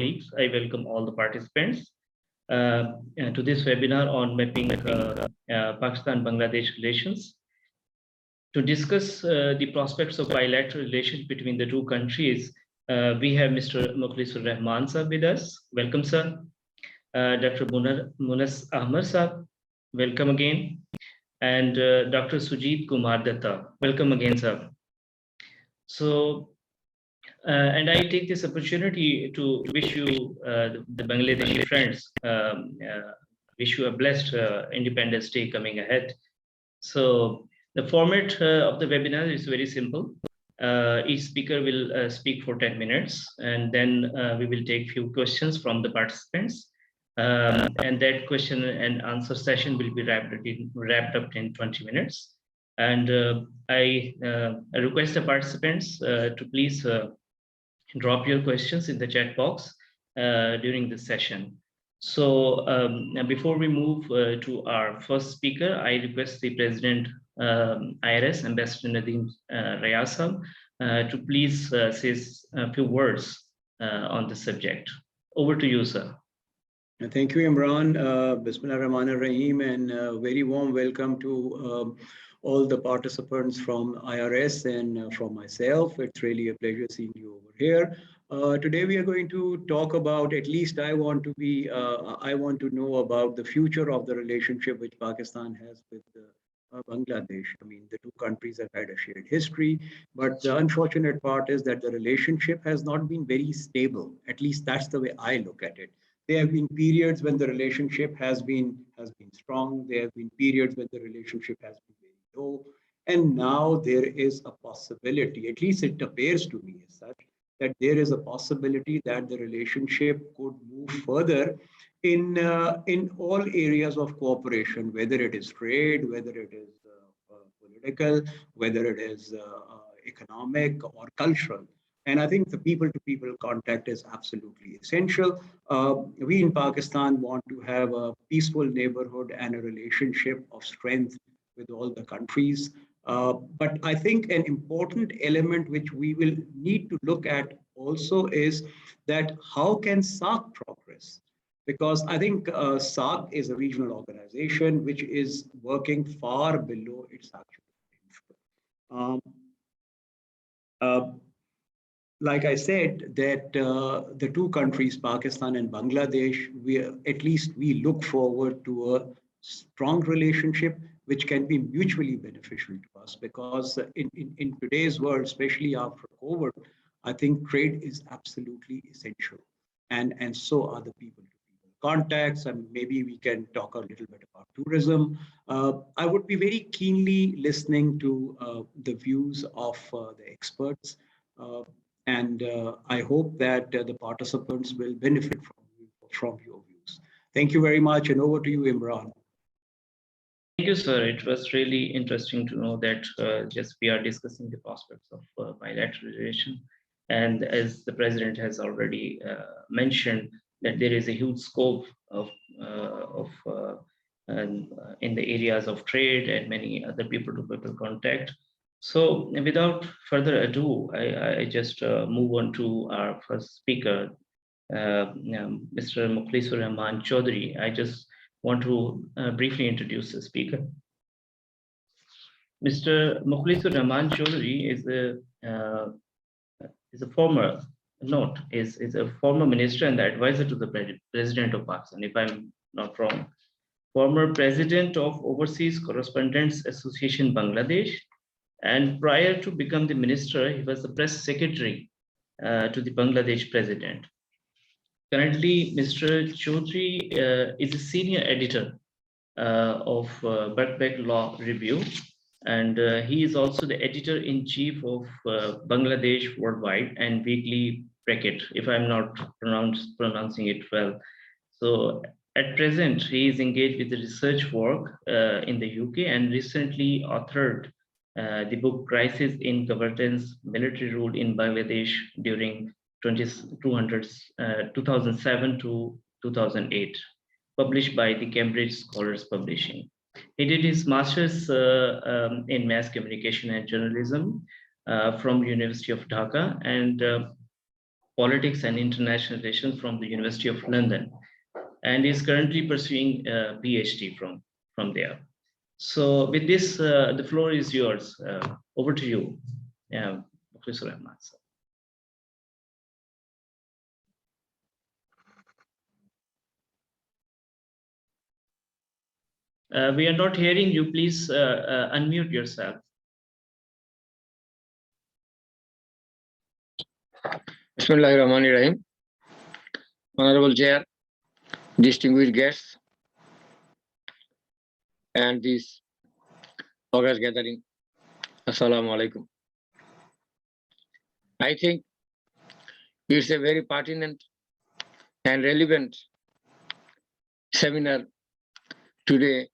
I welcome all the participants to this webinar on mapping Pakistan-Bangladesh relations. To discuss the prospects of bilateral relations between the two countries, we have Mr. MUKHLESUR sir with us. Welcome, sir. Dr. MOONIS AHMAR sir, welcome again. And Dr. SUJIT Kumar DATTA, welcome again, sir. So, and I take this opportunity to wish you, the Bangladeshi friends, wish you a blessed Independence Day coming ahead. So the format of the webinar is very simple. Each speaker will speak for 10 minutes, and then we will take few questions from the participants. And that question and answer session will be wrapped up in 20 minutes. And I request the participants to please drop your questions in the chat box during this session. So before we move to our first speaker, I request the President IRS, Ambassador Nadeem Rayasam, to please say a few words on the subject. Over to you, sir. Thank you, Imran. Bismillah ar-Rahman ar-Rahim, and very warm welcome to all the participants from IRS and from myself. It's really a pleasure seeing you over here. Today we are going to talk about, at least I want to know about the future of the relationship which Pakistan has with Bangladesh. I mean, the two countries have had a shared history, but the unfortunate part is that the relationship has not been very stable. At least that's the way I look at it. There have been periods when the relationship has been strong. There have been periods when the relationship has been very low. And now there is a possibility, at least it appears to me as such, that there is a possibility that the relationship could move further in all areas of cooperation, whether it is trade, whether it is political, whether it is economic or cultural. And I think the people-to-people contact is absolutely essential. We in Pakistan want to have a peaceful neighborhood and a relationship of strength with all the countries. But I think an important element which we will need to look at also is that how can SAARC progress? Because I think SAARC is a regional organization which is working far below its actual potential. Like I said, that the two countries, Pakistan and Bangladesh, we look forward to a strong relationship which can be mutually beneficial to us, because in today's world, especially after COVID, I think trade is absolutely essential. And so are the people-to-people contacts, and maybe we can talk a little bit about tourism. I would be very keenly listening to the views of the experts. And I hope that the participants will benefit from your views. Thank you very much, and over to you, Imran. Thank you, sir. It was really interesting to know that just we are discussing the prospects of bilateral relation. And as the president has already mentioned, that there is a huge scope of in the areas of trade and many other people-to-people contact. So without further ado, I just move on to our first speaker, Mr. MUKHLESUR CHOWDHRY. I just want to briefly introduce the speaker. Mr. MUKHLESUR CHOWDHRY is a former minister and the advisor to the president of Pakistan, if I'm not wrong. Former president of Overseas Correspondents Association Bangladesh. And prior to become the minister, he was the press secretary to the Bangladesh president. Currently, Mr. Chowdhry is a senior editor of Birkbeck Law Review, and he is also the editor-in-chief of Bangladesh Worldwide and Weekly Bracket, if I'm not pronouncing it well. So at present, he is engaged with the research work in the UK and recently authored the book Crisis in Governance, Military Rule in Bangladesh during 2007 to 2008, published by the Cambridge Scholars Publishing. He did his master's in mass communication and journalism from University of Dhaka, and Politics and International Relations from the University of London, and is currently pursuing a PhD from there. So with this, the floor is yours. Over to you, Professor Rahman. We are not hearing you. Please unmute yourself. Bismillahirrahmanirrahim. Honorable Chair, distinguished guests, and this August gathering. Assalamu alaikum. I think it's a very pertinent and relevant seminar today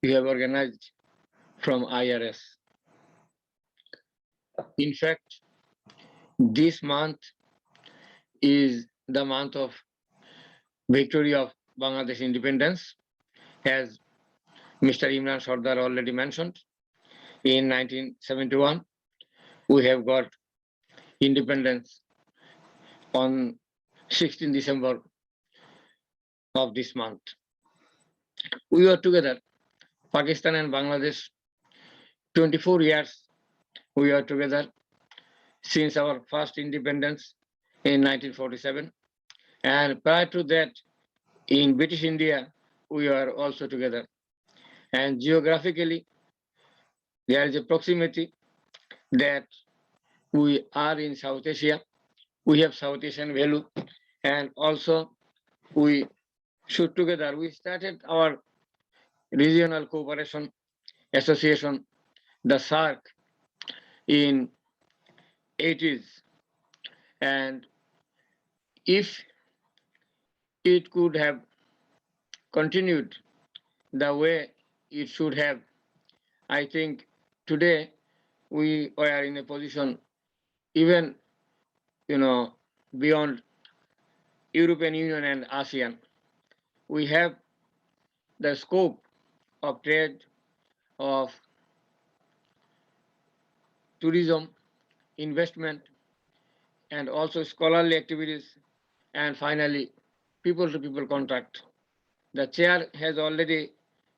we have organized from IRS. In fact, this month is the month of victory of Bangladesh independence, as Mr. Imran Sardar already mentioned. In 1971, we have got independence on 16 December of this month. We were together, Pakistan and Bangladesh, 24 years we are together since our first independence in 1947. And prior to that, in British India, we are also together. And geographically, there is a proximity that we are in South Asia. We have South Asian value, and also we should together. We started our regional cooperation association, the SARC, in 80s. And if it could have continued the way it should have, I think today we are in a position even, beyond European Union and ASEAN. We have the scope of trade, of tourism, investment, and also scholarly activities, and finally, people-to-people contact. The chair has already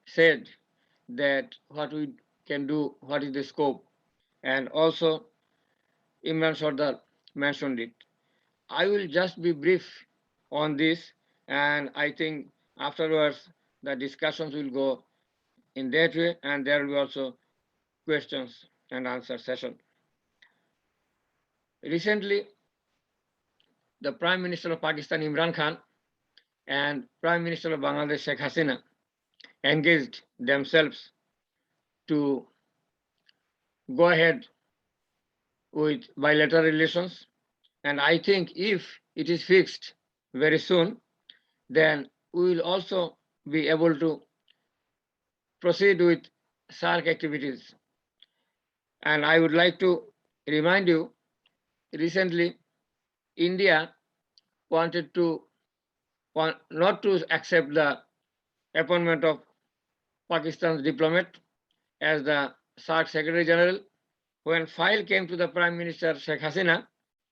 said that what we can do, what is the scope, and also Imran Sardar mentioned it. I will just be brief on this, and I think afterwards the discussions will go in that way, and there will be also questions and answer session. Recently, the Prime Minister of Pakistan, Imran Khan, and Prime Minister of Bangladesh, Sheikh Hasina, engaged themselves to go ahead with bilateral relations. And I think if it is fixed very soon, then we will also be able to proceed with SARC activities. And I would like to remind you, recently, India wanted not to accept the appointment of Pakistan's diplomat as the SARC Secretary General. When file came to the Prime Minister Sheikh Hasina,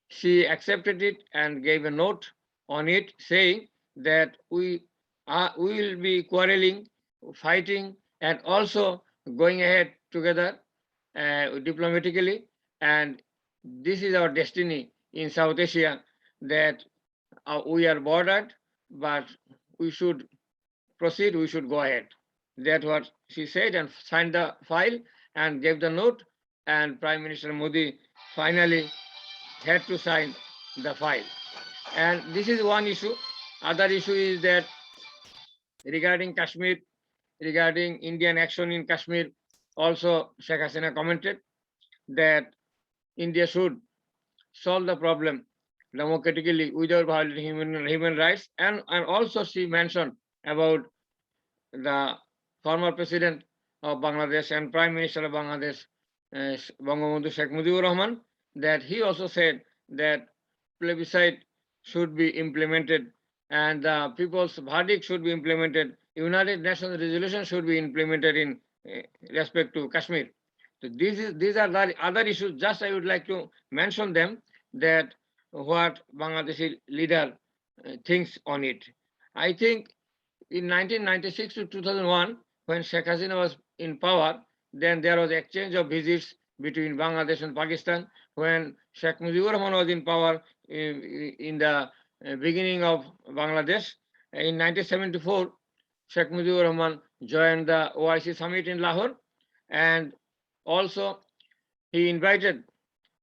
she accepted it and gave a note on it saying that we will be quarreling, fighting, and also going ahead together diplomatically. And this is our destiny in South Asia, that we are bordered, but we should proceed, we should go ahead. That's what she said, and signed the file and gave the note, and Prime Minister Modi finally had to sign the file. And this is one issue. Other issue is that regarding Kashmir, regarding Indian action in Kashmir, also Sheikh Hasina commented that India should solve the problem democratically without violating human rights. And also she mentioned about the former president of Bangladesh and Prime Minister of Bangladesh, Bangabandhu Sheikh Mujibur Rahman, that he also said that plebiscite should be implemented and the people's verdict should be implemented. United Nations resolution should be implemented in respect to Kashmir. So these are the other issues. Just I would like to mention them, that what Bangladeshi leader thinks on it. I think in 1996 to 2001, when Sheikh Hasina was in power, then there was exchange of visits between Bangladesh and Pakistan. When Sheikh Mujibur Rahman was in power in the beginning of Bangladesh, in 1974, Sheikh Mujibur Rahman joined the OIC summit in Lahore, and also he invited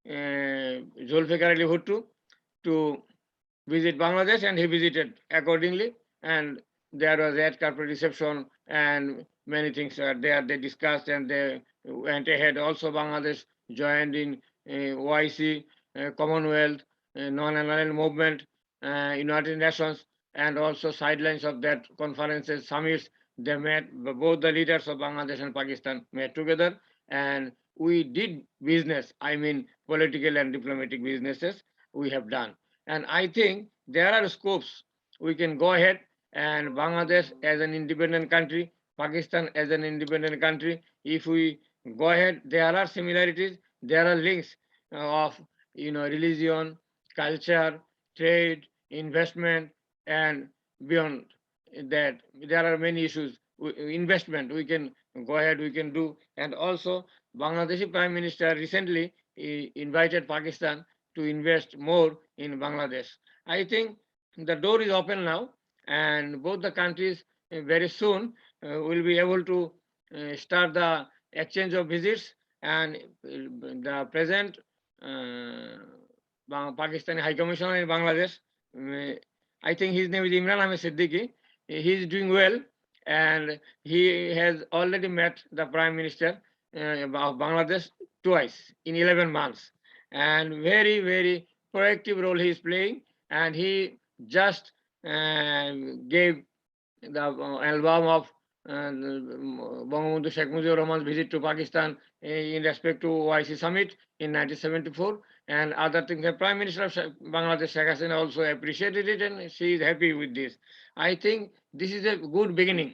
Zulfikar Ali Bhutto to visit Bangladesh, and he visited accordingly. And there was red carpet reception, and many things were there. They discussed, and they went ahead. Also, Bangladesh joined in OIC, Commonwealth, non-aligned movement, United Nations, and also sidelines of that conferences, summits. They met, both the leaders of Bangladesh and Pakistan met together, and we did business. I mean, political and diplomatic businesses we have done. And I think there are scopes. We can go ahead, and Bangladesh as an independent country, Pakistan as an independent country, if we go ahead, there are similarities, there are links of religion, culture, trade, investment, and beyond that. There are many issues. Investment, we can go ahead, we can do. And also, Bangladeshi Prime Minister recently invited Pakistan to invest more in Bangladesh. I think the door is open now, and both the countries very soon will be able to start the exchange of visits. And the present Pakistani High Commissioner in Bangladesh, I think his name is Imran Ahmed Siddiqui. He is doing well, and he has already met the Prime Minister of Bangladesh twice in 11 months. And very, very proactive role he is playing. And he just gave the album of Bangabandhu Sheikh Mujibur Rahman's visit to Pakistan in respect to OIC summit in 1974, and other things. The Prime Minister of Bangladesh, Sheikh Hasina, also appreciated it, and she is happy with this. I think this is a good beginning.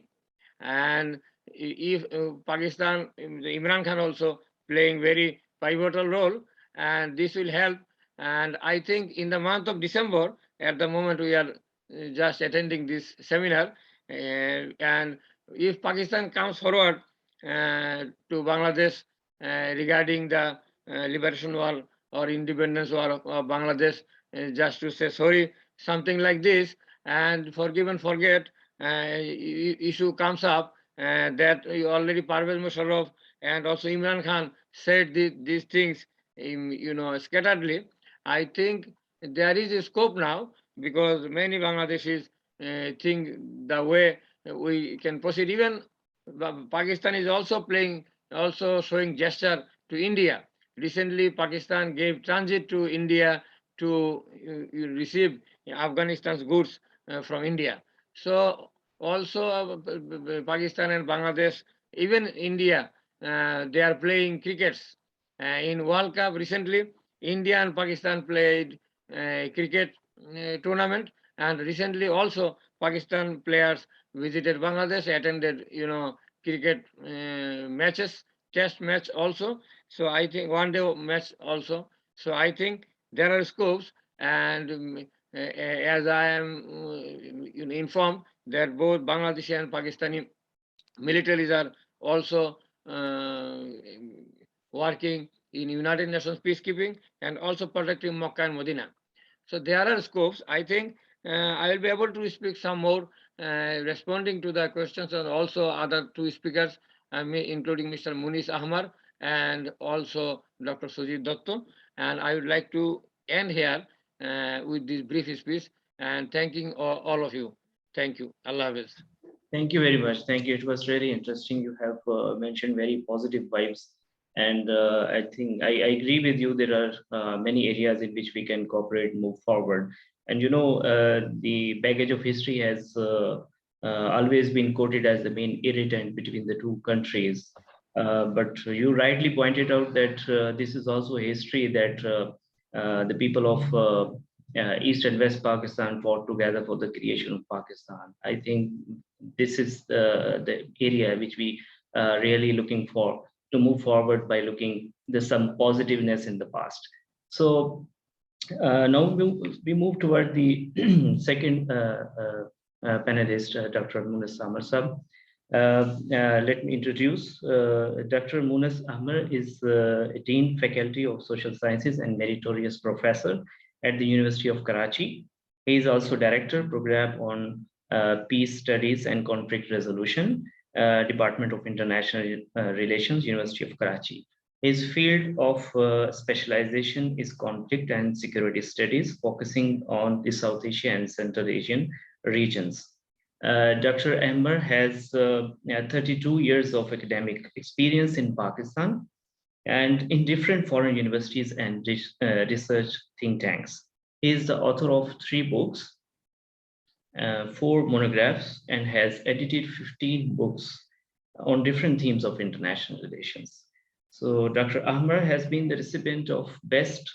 And if Pakistan, Imran Khan also playing very pivotal role, and this will help. And I think in the month of December, at the moment we are just attending this seminar, and if Pakistan comes forward to Bangladesh regarding the liberation war or independence war of Bangladesh, just to say sorry, something like this, and forgive and forget issue comes up, that already Parvez Musharraf and also Imran Khan said these things, scatteredly. I think there is a scope now, because many Bangladeshis think the way we can proceed. Even Pakistan is also showing gesture to India. Recently, Pakistan gave transit to India to receive Afghanistan's goods from India. So also Pakistan and Bangladesh, even India, they are playing crickets. In World Cup recently, India and Pakistan played cricket tournament, and recently also Pakistan players visited Bangladesh, attended cricket matches, test match also. So I think one day match also. So I think there are scopes, and as I am informed that both Bangladeshi and Pakistani militaries are also working in United Nations peacekeeping and also protecting Makkah and Medina. So there are scopes. I think I will be able to speak some more, responding to the questions, and also other two speakers, including Mr. MOONIS AHMAR and also Dr. Sujit Datta. And I would like to end here with this brief speech, and thanking all of you. Thank you. Allah Hafiz. Thank you very much. Thank you. It was really interesting. You have mentioned very positive vibes. And I think I agree with you. There are many areas in which we can cooperate, move forward. And the baggage of history has always been quoted as the main irritant between the two countries. But you rightly pointed out that this is also a history that the people of East and West Pakistan fought together for the creation of Pakistan. I think this is the area which we are really looking for to move forward by looking there's some positiveness in the past. So Now we move toward the second panelist, Dr. MOONIS AHMAR Sahab. Let me introduce Dr. MOONIS AHMAR is a Dean Faculty of Social Sciences and Meritorious Professor at the University of Karachi. He is also Director, Program on Peace Studies and Conflict Resolution, Department of International Relations, University of Karachi. His field of specialization is conflict and security studies, focusing on the South Asia and Central Asian regions. Dr. AHMAR has 32 years of academic experience in Pakistan and in different foreign universities and research think tanks. He is the author of 3 books, 4 monographs, and has edited 15 books on different themes of international relations. So Dr. AHMAR has been the recipient of Best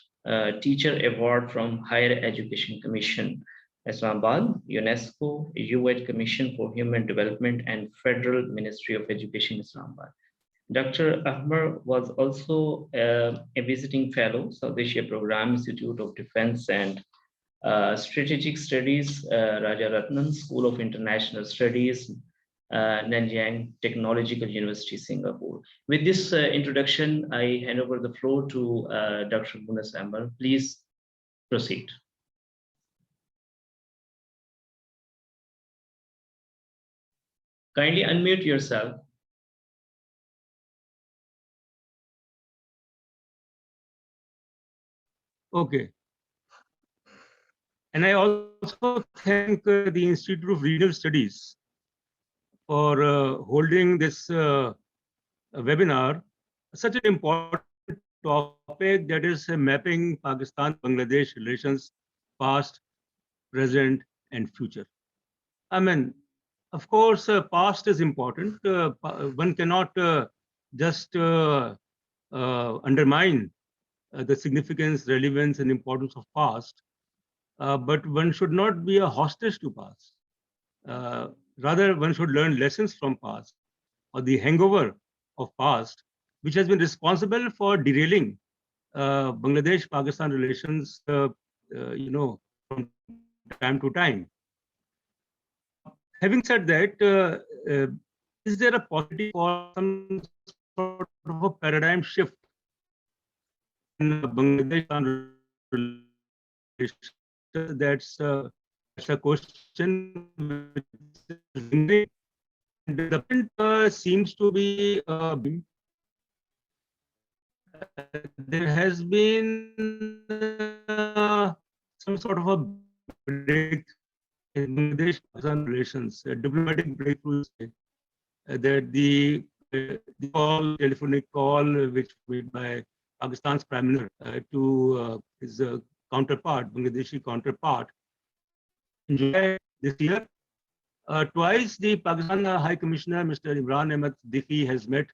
Teacher Award from Higher Education Commission, Islamabad, UNESCO, UAID Commission for Human Development, and Federal Ministry of Education, Islamabad. Dr. AHMAR was also a visiting fellow, South Asia Program, Institute of Defense and Strategic Studies, Rajaratnam School of International Studies, Nanyang Technological University, Singapore. With this introduction, I hand over the floor to Dr. MOONIS AHMAR. Please proceed. Kindly unmute yourself. Okay. And I also thank the Institute of Regional Studies for holding this webinar, such an important topic, that is mapping Pakistan-Bangladesh relations, past, present, and future. I mean, of course, past is important. One cannot just undermine the significance, relevance, and importance of past, but one should not be a hostage to past. Rather, one should learn lessons from past, or the hangover of past, which has been responsible for derailing Bangladesh-Pakistan relations, from time to time. Having said that, is there a possibility for some sort of a paradigm shift in Bangladesh relations? That's a question which is lingering. The point seems to be there has been some sort of a break in Bangladesh-Pakistan relations, a diplomatic breakthrough, that the telephonic call which made by Pakistan's Prime Minister to his counterpart, Bangladeshi counterpart, in July this year. Twice the Pakistan High Commissioner, Mr. Imran Ahmed Difi, has met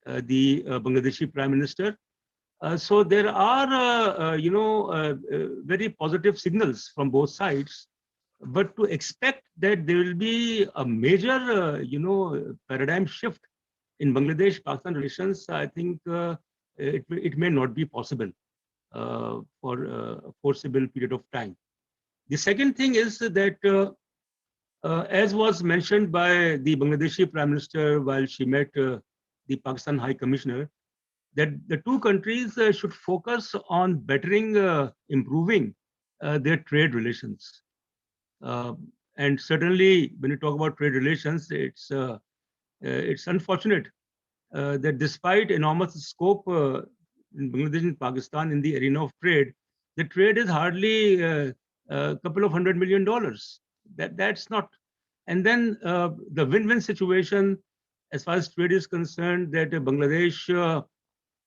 the Bangladeshi Prime Minister. So there are, very positive signals from both sides. But to expect that there will be a major, paradigm shift in Bangladesh-Pakistan relations, I think it may not be possible for a foreseeable period of time. The second thing is that, as was mentioned by the Bangladeshi Prime Minister while she met the Pakistan High Commissioner, that the two countries should focus on bettering, improving their trade relations. And certainly, when you talk about trade relations, it's unfortunate that despite enormous scope in Bangladesh and Pakistan in the arena of trade, the trade is hardly a couple of $100 million. That's not. And then the win-win situation, as far as trade is concerned, that Bangladesh,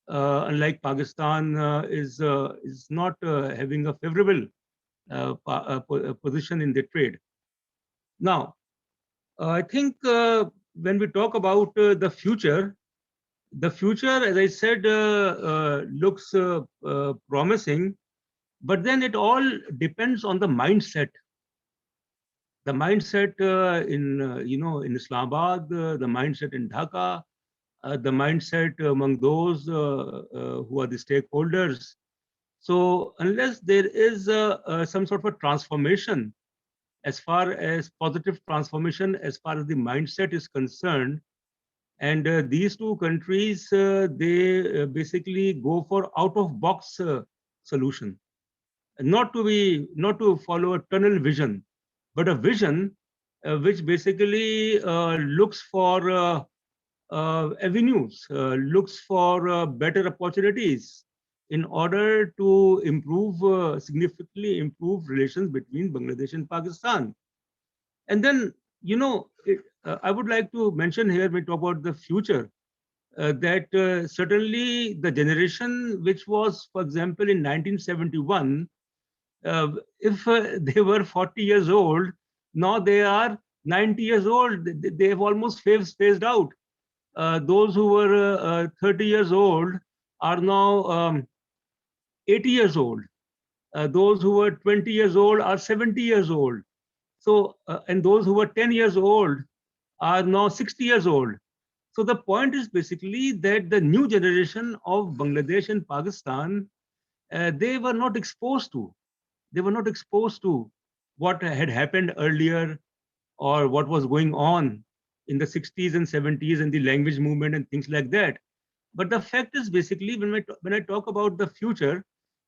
unlike Pakistan, is not having a favorable position in the trade. Now, I think when we talk about the future, as I said, looks promising, but then it all depends on the mindset. The mindset in Islamabad, the mindset in Dhaka, the mindset among those who are the stakeholders. So unless there is some sort of a transformation, as far as positive transformation, as far as the mindset is concerned, and these two countries, they basically go for out-of-box solution, not to follow a tunnel vision, but a vision which basically looks for avenues, looks for better opportunities in order to significantly improve relations between Bangladesh and Pakistan. And then, I would like to mention here, when we talk about the future, that certainly the generation which was, for example, in 1971, if they were 40 years old, now they are 90 years old. They have almost phased out. Those who were 30 years old are now 80 years old. Those who were 20 years old are 70 years old. So, and those who were 10 years old are now 60 years old. So the point is basically that the new generation of Bangladesh and Pakistan, they were not exposed to. They were not exposed to what had happened earlier or what was going on in the 60s and 70s and the language movement and things like that. But the fact is basically, when I talk about the future,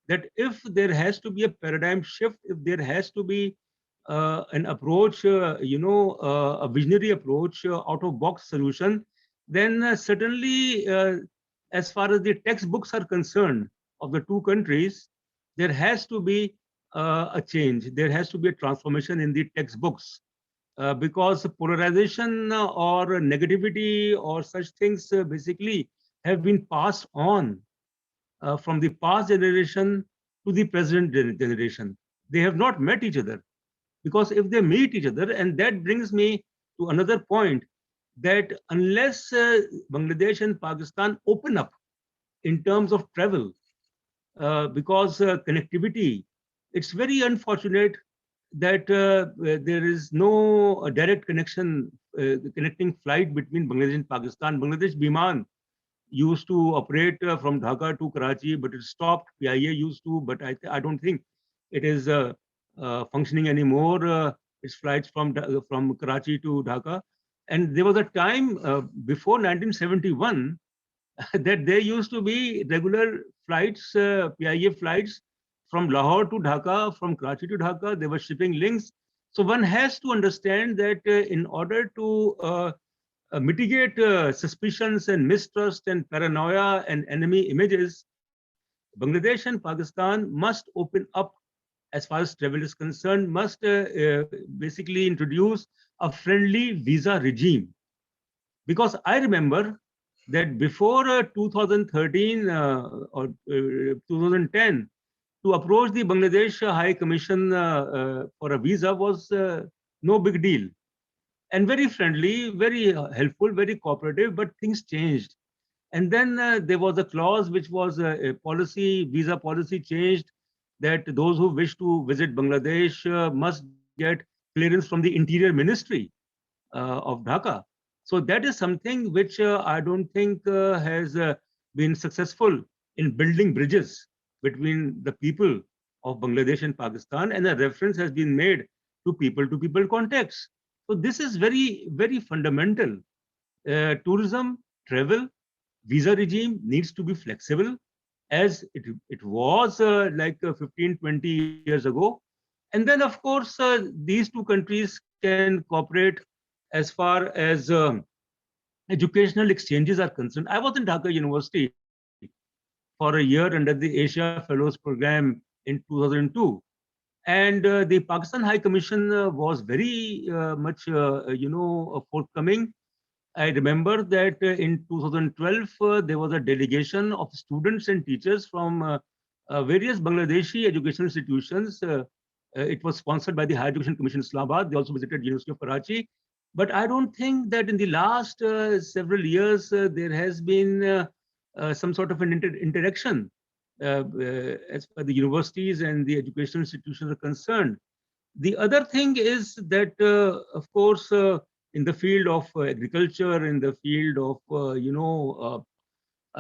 that if there has to be a paradigm shift, if there has to be an approach, a visionary approach, out of box solution, then certainly, as far as the textbooks are concerned of the two countries, there has to be a change. There has to be a transformation in the textbooks. Because polarization or negativity or such things basically have been passed on from the past generation to the present generation. They have not met each other, because if they meet each other, and that brings me to another point, that unless Bangladesh and Pakistan open up in terms of travel, because connectivity, it's very unfortunate that there is no direct connection, connecting flight between Bangladesh and Pakistan. Bangladesh Biman used to operate from Dhaka to Karachi, but it stopped. PIA used to, but I don't think it is functioning anymore. Its flights from Karachi to Dhaka. And there was a time before 1971 that there used to be regular flights, PIA flights from Lahore to Dhaka, from Karachi to Dhaka. There were shipping links. So one has to understand that in order to mitigate suspicions and mistrust and paranoia and enemy images, Bangladesh and Pakistan must open up as far as travel is concerned, must basically introduce a friendly visa regime. Because I remember that before 2013 or 2010, to approach the Bangladesh High Commission for a visa was no big deal. And very friendly, very helpful, very cooperative, but things changed. And then there was a clause which was a policy, visa policy changed, that those who wish to visit Bangladesh must get clearance from the Interior Ministry of Dhaka. So that is something which I don't think has been successful in building bridges between the people of Bangladesh and Pakistan, and a reference has been made to people contacts. So this is very, very fundamental. Tourism, travel, visa regime needs to be flexible, as it was like 15, 20 years ago. And then, of course, these two countries can cooperate as far as educational exchanges are concerned. I was in Dhaka University for a year under the Asia Fellows Program in 2002. And the Pakistan High Commission was very much, forthcoming. I remember that in 2012, there was a delegation of students and teachers from various Bangladeshi educational institutions. It was sponsored by the Higher Education Commission Islamabad. They also visited University of Karachi. But I don't think that in the last several years, there has been some sort of an interaction as far as the universities and the educational institutions are concerned. The other thing is that, of course, in the field of agriculture, in the field of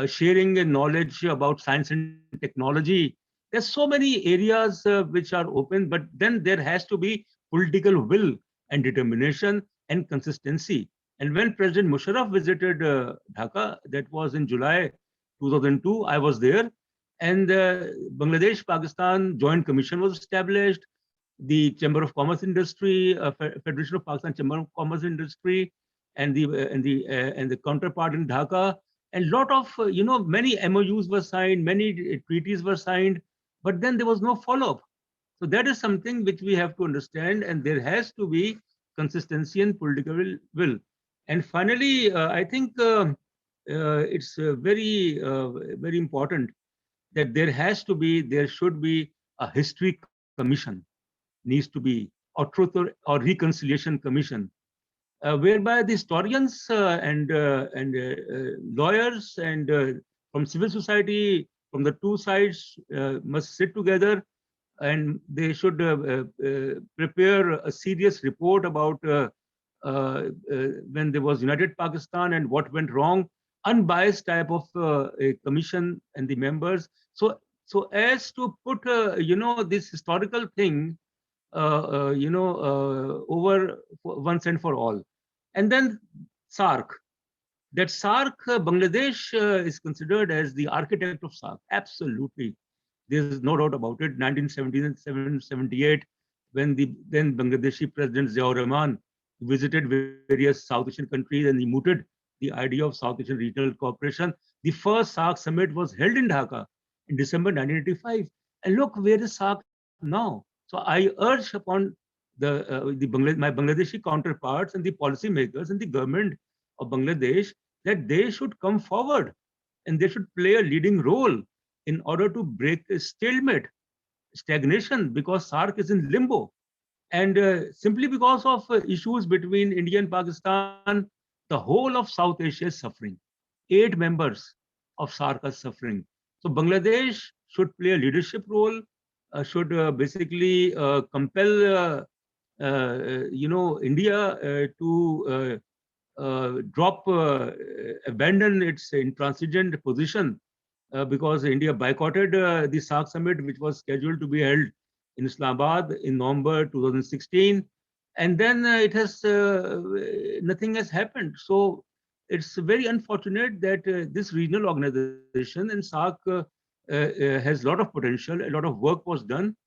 sharing knowledge about science and technology, There's so many areas which are open, but then there has to be political will and determination and consistency. And when President Musharraf visited Dhaka, that was in July 2002, I was there, and Bangladesh-Pakistan Joint Commission was established. The Chamber of Commerce Industry, Federation of Pakistan Chamber of Commerce Industry, and the counterpart in Dhaka, and lot of many MOUs were signed, many treaties were signed, but then there was no follow-up. So that is something which we have to understand, and there has to be consistency and political will. And finally, I think it's very important that there should be a history commission, needs to be, or truth or reconciliation commission, whereby the historians and lawyers and from civil society, from the two sides, must sit together, and they should prepare a serious report about when there was United Pakistan and what went wrong, unbiased type of a commission and the members. So as to put this historical thing over once and for all. And then SARC. That SARC, Bangladesh is considered as the architect of SARC. Absolutely. There's no doubt about it. 1977-78, when the then Bangladeshi President Ziaur Rahman visited various South Asian countries and he mooted the idea of South Asian regional cooperation. The first SARC summit was held in Dhaka in December 1985. And look, where is SARC now? So I urge upon my Bangladeshi counterparts and the policymakers and the government of Bangladesh that they should come forward and they should play a leading role in order to break a stagnation, because SARC is in limbo. And simply because of issues between India and Pakistan, the whole of South Asia is suffering. 8 members of SARC are suffering. So Bangladesh should play a leadership role, should basically compel India to abandon its intransigent position, because India boycotted the SARC summit, which was scheduled to be held in Islamabad in November 2016, and then nothing has happened. So it's very unfortunate that this regional organization and SARC has a lot of potential. A lot of work was done.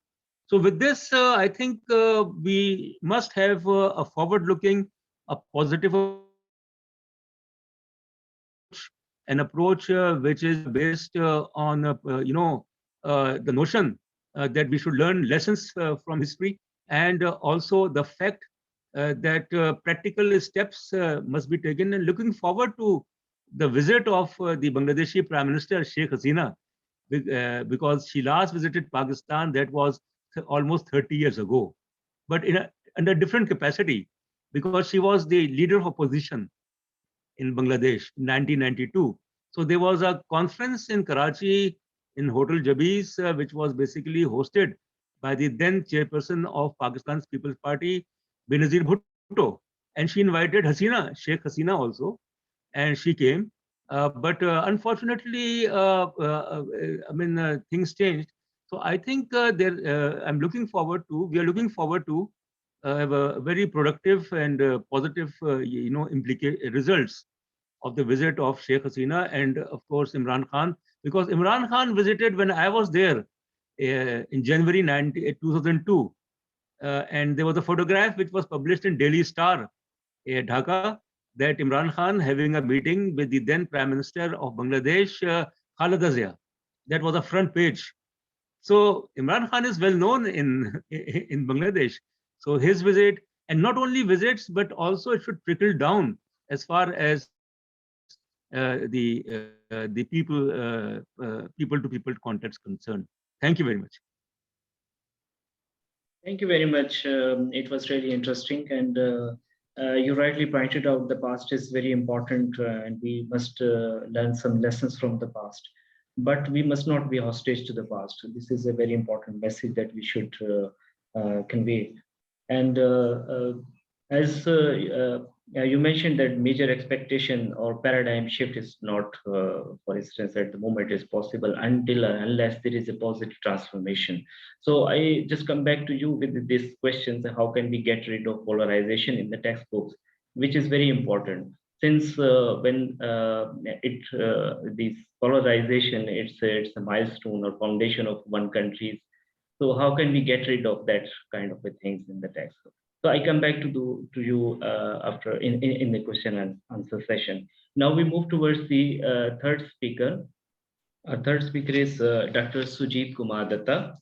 So with this, I think we must have a forward-looking, a positive an approach which is based on the notion that we should learn lessons from history, and also the fact that practical steps must be taken. And looking forward to the visit of the Bangladeshi Prime Minister Sheikh Hasina, because she last visited Pakistan, that was almost 30 years ago, but in a different capacity, because she was the leader of opposition in Bangladesh in 1992. So there was a conference in Karachi in Hotel Jabis, which was basically hosted by the then chairperson of Pakistan's People's Party, Benazir Bhutto. And she invited Hasina, Sheikh Hasina also, and she came. But unfortunately, things changed. So I think we are looking forward to have a very productive and positive, results of the visit of Sheikh Hasina and of course Imran Khan, because Imran Khan visited when I was there in January 2002, and there was a photograph which was published in Daily Star, Dhaka, that Imran Khan having a meeting with the then Prime Minister of Bangladesh, Khaleda Zia. That was a front page. So Imran Khan is well known in Bangladesh. So his visit, and not only visits, but also it should trickle down as far as the people-to-people context concerned. Thank you very much. Thank you very much. It was really interesting, and you rightly pointed out the past is very important, and we must learn some lessons from the past. But we must not be hostage to the past. This is a very important message that we should convey. And As you mentioned that major expectation or paradigm shift is not, for instance, at the moment is possible until or unless there is a positive transformation. So I just come back to you with these questions: how can we get rid of polarization in the textbooks, which is very important, since when this polarization, it's a milestone or foundation of one country's. So how can we get rid of that kind of a things in the textbook? So I come back to you after in the question and answer session. Now we move towards the third speaker. Our third speaker is Dr. Sujit Kumar Datta,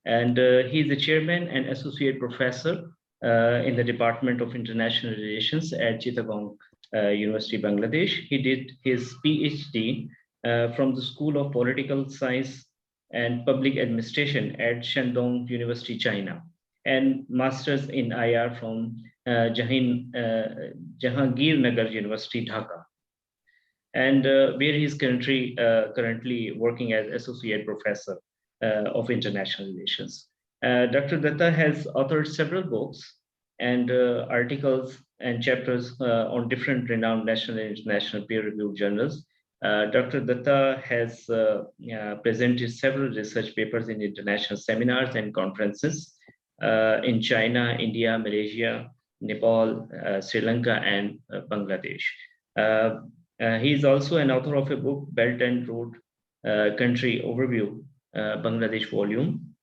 and he is the chairman and associate professor in the Department of International Relations at Chittagong University, Bangladesh. He did his PhD from the School of Political Science and Public Administration at Shandong University, China, and master's in IR from Jahangir University, Dhaka, and where he is currently working as associate professor of international relations. Dr. Datta has authored several books and articles and chapters on different renowned national and international peer-reviewed journals. Dr. Datta has presented several research papers in international seminars and conferences in China, India, Malaysia, Nepal, Sri Lanka, and Bangladesh. He is also an author of a book, Belt and Road Country Overview, Bangladesh volume.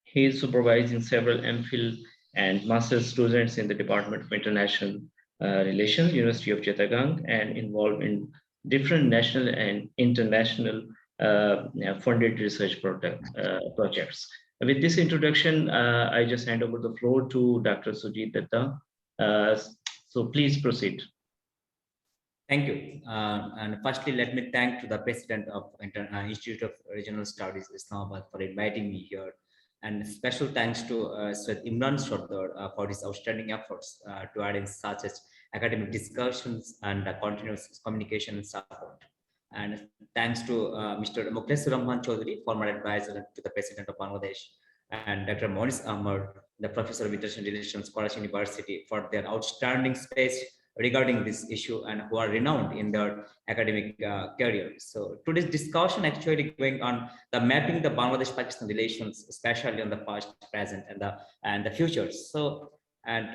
He is supervising several MPhil and master's students in the Department of International Relations, University of Chittagong, and involved in different national and international funded research projects. With this introduction, I just hand over the floor to Dr. Sujit Datta. So please proceed. Thank you. And firstly, let me thank to the president of Institute of Regional Studies, Islamabad, for inviting me here. And special thanks to Sir Imran Sardar for his outstanding efforts to add in such as academic discussions and continuous communication and support. And thanks to Mr. MUKHLESUR CHOWDHRY, former advisor to the president of Bangladesh, and Dr. MOONIS, the professor of international relations, Karachi University, for their outstanding space regarding this issue and who are renowned in their academic career. So today's discussion actually going on the mapping the Bangladesh-Pakistan relations, especially on the past, present, and the future. So, and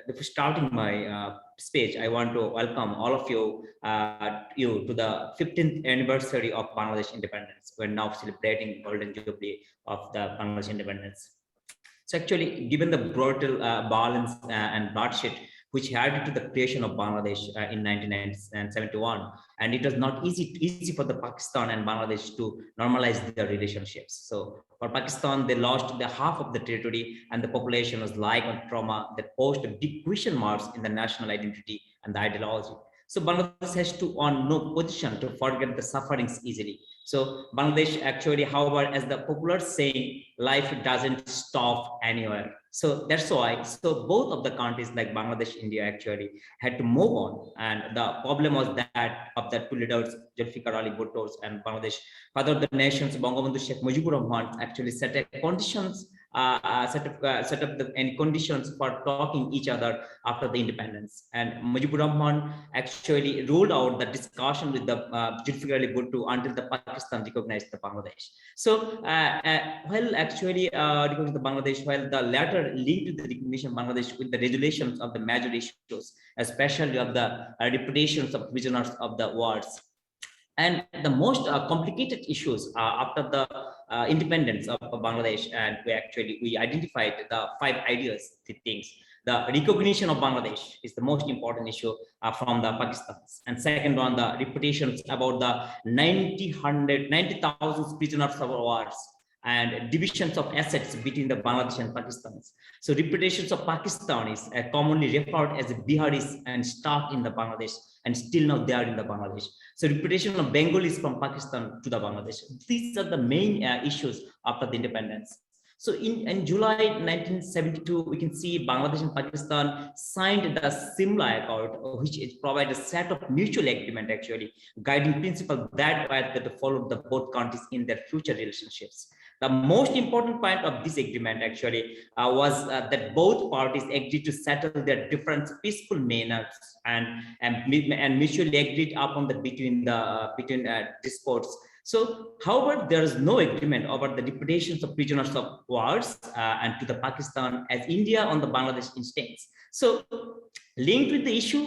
before starting my speech, I want to welcome all of you to the 15th anniversary of Bangladesh independence. We're now celebrating golden jubilee of the Bangladesh independence. So actually, given the brutal violence and bloodshed which added to the creation of Bangladesh in 1971, and it was not easy for the Pakistan and Bangladesh to normalize their relationships. So for Pakistan, they lost the half of the territory, and the population was lying on trauma that posed big question marks in the national identity and the ideology. So Bangladesh has to on no position to forget the sufferings easily. So Bangladesh actually, however, as the popular saying, life doesn't stop anywhere. So that's why, so both of the countries like Bangladesh, India actually had to move on. And the problem was that of the two leaders, Zulfikar Ali Bhutto and Bangladesh, father of the nations, Bangabandhu Sheikh Mujibur Rahman, actually set up conditions, set up any conditions for talking each other after the independence. And Mujibur Rahman actually ruled out the discussion with the Zulfikar Ali Bhutto until the Pakistan recognized the Bangladesh. So while actually recognizing the Bangladesh, while the latter linked to the recognition of Bangladesh with the resolutions of the major issues, especially of the reputations of prisoners of the wars. And the most complicated issues after the independence of Bangladesh, and we identified the 5 ideas, the things. The recognition of Bangladesh is the most important issue from the Pakistans. And second one, the reputations about the 90,000 prisoners of wars and divisions of assets between the Bangladesh and Pakistan. So reputations of Pakistan is commonly referred as Biharis and stuck in the Bangladesh, and still now they are in the Bangladesh. So reputation of Bengalis from Pakistan to the Bangladesh. These are the main issues after the independence. So in July 1972, we can see Bangladesh and Pakistan signed the Simla Accord, which provides a set of mutual agreement, actually guiding principle that to follow the both countries in their future relationships. The most important point of this agreement actually was that both parties agreed to settle their different peaceful manners and mutually agreed upon the between disputes. So, however, there is no agreement over the deportations of prisoners of wars and to the Pakistan as India on the Bangladesh instance. So, linked with the issue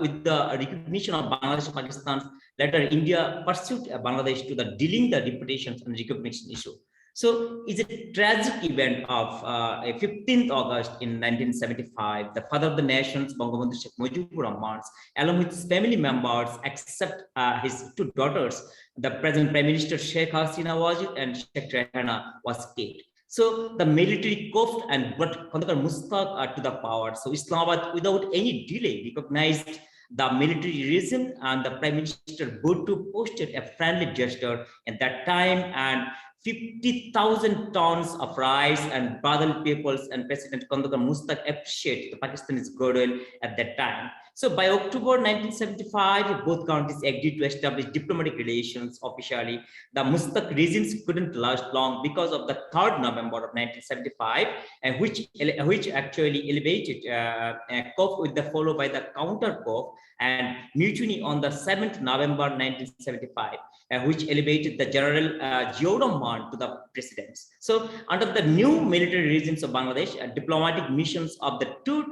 with the recognition of Bangladesh and Pakistan, later India pursued Bangladesh to the dealing the deportations and recognition issue. So it's a tragic event of 15th August in 1975. The father of the nations, Bangabandhu Sheikh Mujibur Rahman, along with his family members, except his two daughters, the present Prime Minister Sheikh Hasina Wajid and Sheikh Rehana, was killed. So the military coughed and brought Kandakar Mustaq to the power. So Islamabad, without any delay, recognized the military regime, and the Prime Minister Bhutto posted a friendly gesture at that time, and 50,000 tons of rice and brotherly peoples, and President Kandakar Mustaq appreciated the Pakistani's goodwill at that time. So by October 1975, both countries agreed to establish diplomatic relations officially. The Mustaq regimes couldn't last long because of the 3rd November of 1975, which actually elevated coup with the followed by the counter coup and mutiny on the 7th November 1975, which elevated the General Ziaur Rahman to the presidency. So under the new military regimes of Bangladesh, diplomatic missions of the two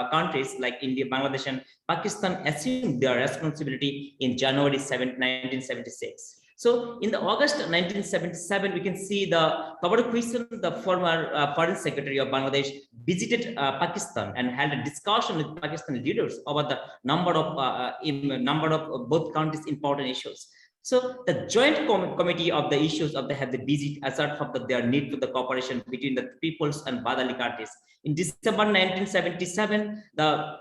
countries like India, Bangladesh and Pakistan assumed their responsibility in January 7, 1976. So in the August 1977, we can see the Kabar Christian, the former foreign secretary of Bangladesh, visited Pakistan and held a discussion with Pakistani leaders over the number of both countries' important issues. So the joint committee of the issues of the have the visit asserted from their need for the cooperation between the peoples and Badali countries. In December 1977, the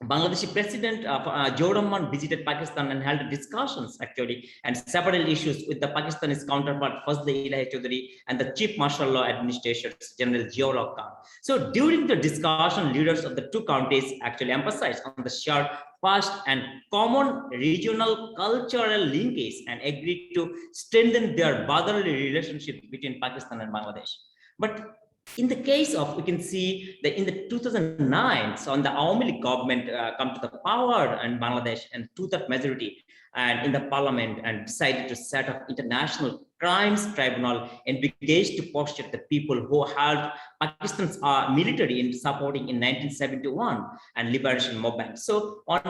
Bangladeshi President Ziaur Rahman visited Pakistan and held discussions actually and several issues with the Pakistani's counterpart Fazl-e Ilahi Chowdhury and the Chief Martial Law Administrator General Ziaur Khan. So during the discussion, leaders of the two countries actually emphasized on the shared past and common regional cultural linkage and agreed to strengthen their brotherly relationship between Pakistan and Bangladesh. But in the case of, we can see that in the 2009, so on the Awami League government come to the power in Bangladesh and 2/3 majority and in the parliament and decided to set up international crimes tribunal and engaged to prosecute the people who held Pakistan's military in supporting in 1971 and liberation movement. So on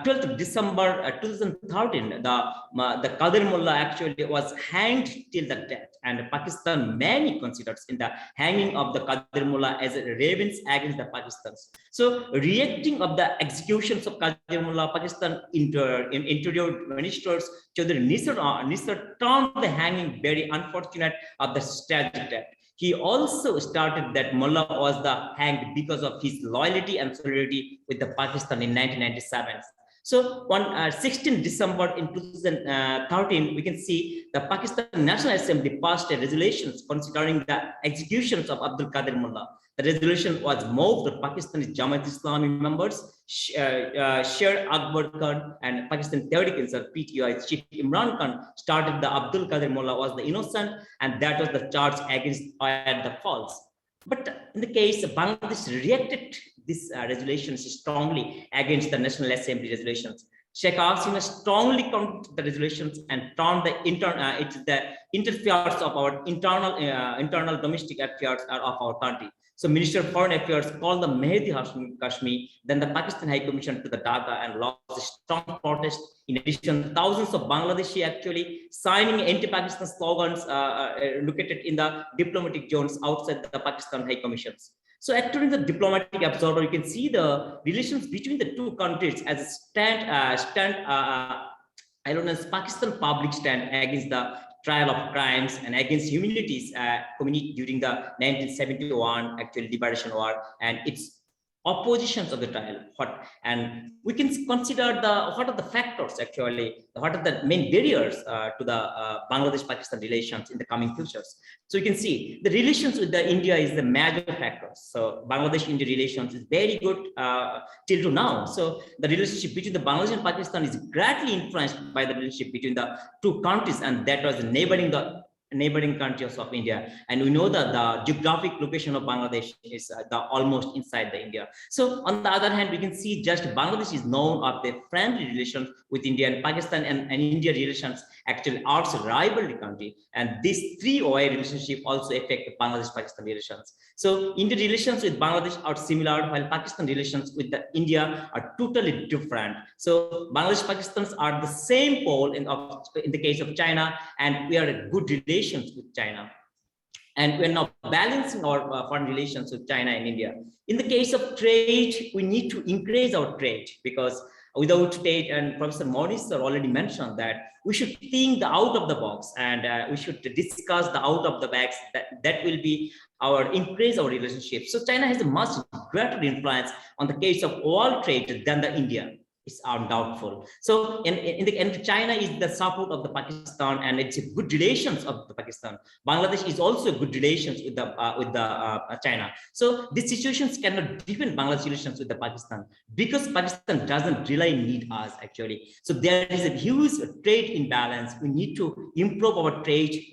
12th December 2013, the Qadir Mullah actually was hanged till the death, and Pakistan many considers in the hanging of the Qadir Mullah as a revenge against the Pakistans. So reacting of the executions of Qadir Mullah, Pakistan interior ministers Chaudhry Nisar termed the hanging very unfortunate of the tragic death. He also started that Mullah was the hanged because of his loyalty and solidarity with the Pakistan in 1997. So on 16 December in 2013, we can see the Pakistan National Assembly passed a resolution considering the executions of Abdul Qadir Mullah. The resolution was moved to Pakistani Jamaat Islami members, Sher Akbar Khan and Pakistan Tehreek Insaf PTI Chief Imran Khan started the Abdul Qadir Mullah was the innocent, and that was the charge against the false. But in the case of Bangladesh reacted this resolutions strongly against the National Assembly resolutions. Sheikh Hasina strongly countered the resolutions and turned the interference of our internal domestic affairs of our country. So Minister of Foreign Affairs called the Mehdi Hashmi Kashmir, then the Pakistan High Commission to the Dhaka and launched a strong protest. In addition, thousands of Bangladeshi actually signing anti-Pakistan slogans located in the diplomatic zones outside the Pakistan High Commissions. So according to the diplomatic observer, you can see the relations between the two countries as a Pakistan public stand against the trial of crimes and against humanities community during the 1971 actual liberation war and its oppositions of the trial. And we can consider what are the factors actually, what are the main barriers to the Bangladesh-Pakistan relations in the coming futures. So you can see the relations with the India is the major factor. So Bangladesh-India relations is very good till to now. So the relationship between the Bangladesh and Pakistan is greatly influenced by the relationship between the two countries, and that was neighboring the neighboring countries of India, and we know that the geographic location of Bangladesh is almost inside the India. So on the other hand, we can see just Bangladesh is known of the friendly relations with India, and Pakistan and India relations actually are a rivalry country, and this three-way relationship also affect Bangladesh-Pakistan relations. So Indian relations with Bangladesh are similar, while Pakistan relations with India are totally different. So Bangladesh-Pakistans are the same pole in the case of China, and we are a good relations with China. And we're now balancing our foreign relations with China and India. In the case of trade, we need to increase our trade, because without trade, and Professor MOONIS already mentioned that we should think the out of the box, and we should discuss the out of the box. That will be our increase our relationship. So China has a much greater influence on the case of world trade than the India. Is undoubtful. So in China is the support of the Pakistan, and it's a good relations of the Pakistan. Bangladesh is also good relations with the China. So these situations cannot deepen Bangladesh relations with the Pakistan, because Pakistan doesn't really need us actually. So there is a huge trade imbalance. We need to improve our trade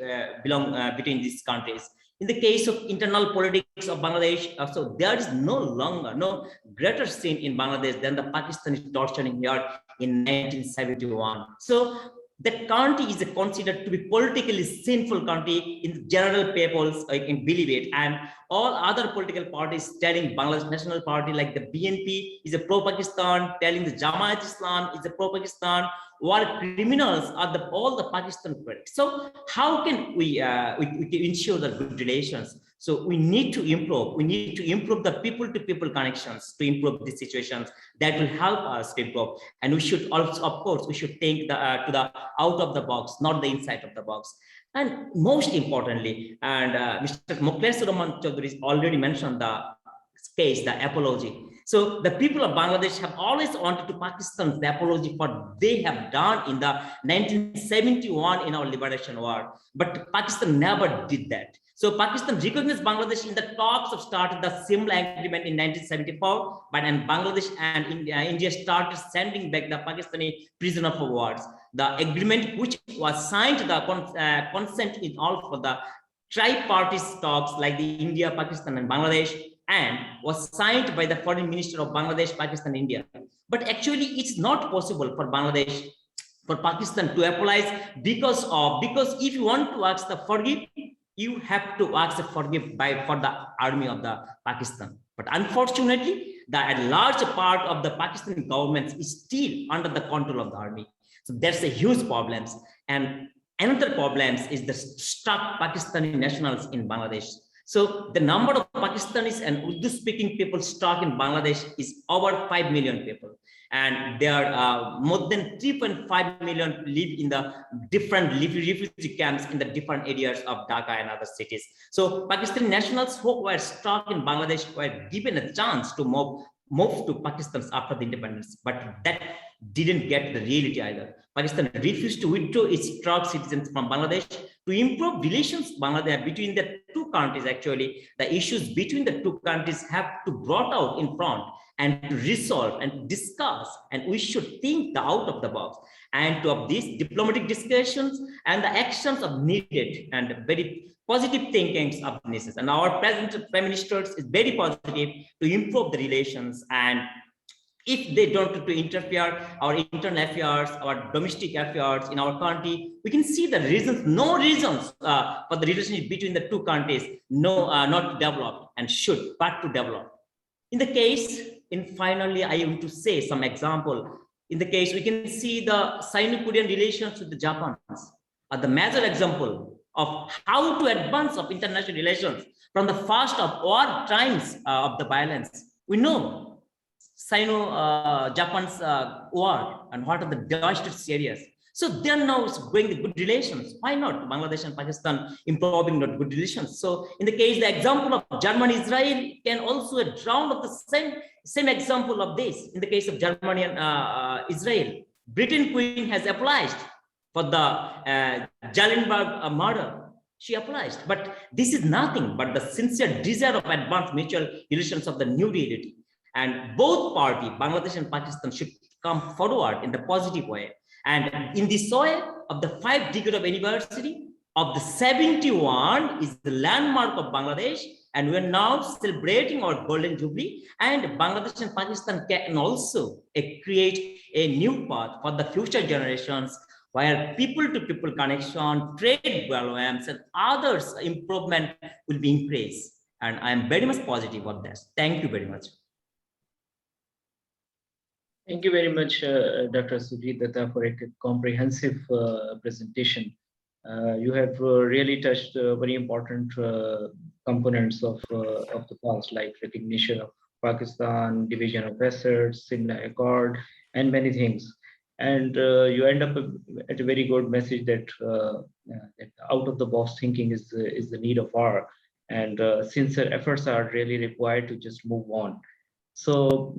between these countries. In the case of internal politics of Bangladesh, so there is no greater sin in Bangladesh than the Pakistani torturing here in 1971. So that country is considered to be politically sinful country in general peoples can believe it, and all other political parties telling Bangladesh National Party like the BNP is a pro-Pakistan, telling the Jamaat Islam is a pro-Pakistan, war criminals are all the Pakistan critics. So how can we ensure the good relations? So we need to improve. We need to improve the people-to-people connections to improve these situations. That will help us to improve. And we should also, of course, we should think to the out of the box, not the inside of the box. And most importantly, and Mr. MUKHLESUR CHOWDHRY already mentioned the case, the apology. So the people of Bangladesh have always wanted to Pakistan's apology for what they have done in the 1971 in our liberation war, but Pakistan never did that. So Pakistan recognized Bangladesh in the talks of started the Simla agreement in 1974, but and Bangladesh and India started sending back the Pakistani prisoner of war. The agreement, which was signed, the consent is all for the tri-party talks like the India, Pakistan, and Bangladesh, and was signed by the foreign minister of Bangladesh, Pakistan, India. But actually, it's not possible for Bangladesh, for Pakistan to apologize because if you want to ask the forgive, you have to ask the forgive for the army of the Pakistan. But unfortunately, the large part of the Pakistani government is still under the control of the army. So that's a huge problem. And another problem is the stuck Pakistani nationals in Bangladesh. So the number of Pakistanis and Urdu-speaking people stuck in Bangladesh is over 5 million people. And there are more than 3.5 million live in the different refugee camps in the different areas of Dhaka and other cities. So Pakistani nationals who were stuck in Bangladesh were given a chance to move to Pakistan after the independence, but that didn't get the reality either. Pakistan refused to withdraw its struck citizens from Bangladesh. To improve relations between the two countries, actually, the issues between the two countries have to be brought out in front and to resolve and discuss, and we should think out of the box. And to have these diplomatic discussions and the actions are needed, and very positive thinkings of this. And our present Prime Minister is very positive to improve the relations, and if they don't to interfere our internal affairs, our domestic affairs in our country, we can see the reasons, no reasons for the relationship between the two countries, not developed and should, but to develop. In the case, finally, I want to say some example. In the case, we can see the Sino-Korean relations with the Japan are the major example of how to advance of international relations from the first of war times of the violence. We know Sino-Japan's war and what are the devastated areas. So they're now going the good relations. Why not Bangladesh and Pakistan improving not good relations? So in the case, the example of Germany, Israel can also a round of the same example of this. In the case of Germany and Israel, Britain Queen has apologized for the Jallenberg murder. She apologized, but this is nothing but the sincere desire of advanced mutual relations of the new reality. And both parties, Bangladesh and Pakistan, should come forward in the positive way. And in the soil of the 5th decade of anniversary, of the 71 is the landmark of Bangladesh, and we are now celebrating our golden jubilee. And Bangladesh and Pakistan can also create a new path for the future generations, where people-to-people connection, trade volumes, and others improvement will be increased. And I am very much positive on this. Thank you very much. Thank you very much, Dr. Sujit Datta, for a comprehensive presentation. You have really touched very important components of the past, like recognition of Pakistan, division of assets, Simla Accord, and many things. And you end up at a very good message that, that out of the box thinking is the need of hour, and sincere efforts are really required to just move on. So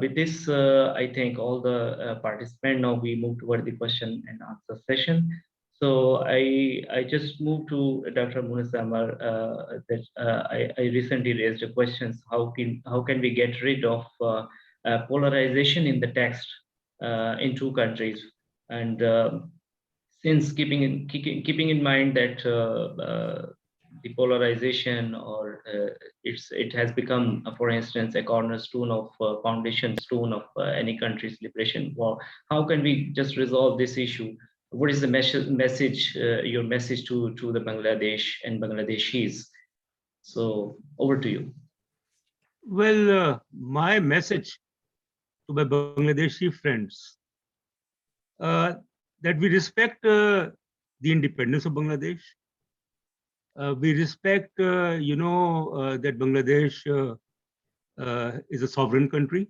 with this, I thank all the participants. Now we move toward the question and answer session. So I just moved to Dr. MOONIS that I recently raised a question: how can we get rid of polarization in the text in two countries? And since keeping in mind that the polarization, or it has become, for instance, a cornerstone of foundation stone of any country's liberation war. How can we just resolve this issue? What is the message, your message to the Bangladesh and Bangladeshis? So over to you. Well, my message to my Bangladeshi friends, that we respect the independence of Bangladesh. We respect, that Bangladesh is a sovereign country.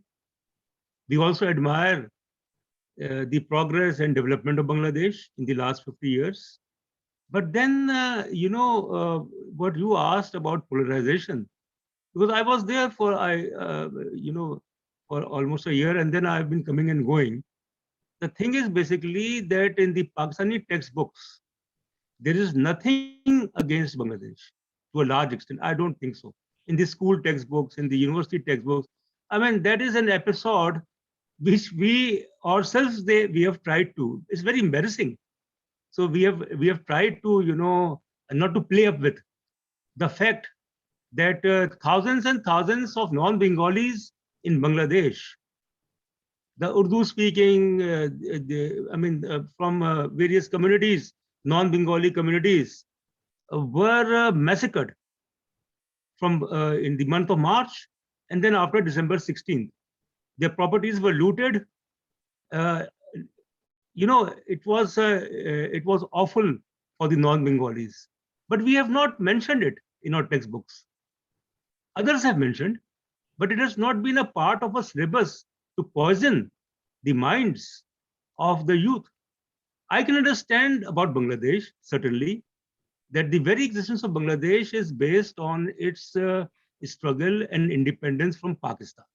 We also admire the progress and development of Bangladesh in the last 50 years. But then, what you asked about polarization, because I was there for, for almost a year, and then I've been coming and going. The thing is basically that in the Pakistani textbooks, there is nothing against Bangladesh to a large extent. I don't think so. In the school textbooks, in the university textbooks, I mean, that is an episode which we ourselves, we have tried to. It's very embarrassing. So we have tried to, not to play up with the fact that thousands and thousands of non-Bengalis in Bangladesh, the Urdu-speaking, from various communities, non-Bengali communities, were massacred from in the month of March, and then after December 16th. Their properties were looted. It was awful for the non-Bengalis, but we have not mentioned it in our textbooks. Others have mentioned, but it has not been a part of a syllabus to poison the minds of the youth. I can understand about Bangladesh, certainly, that the very existence of Bangladesh is based on its struggle and independence from Pakistan.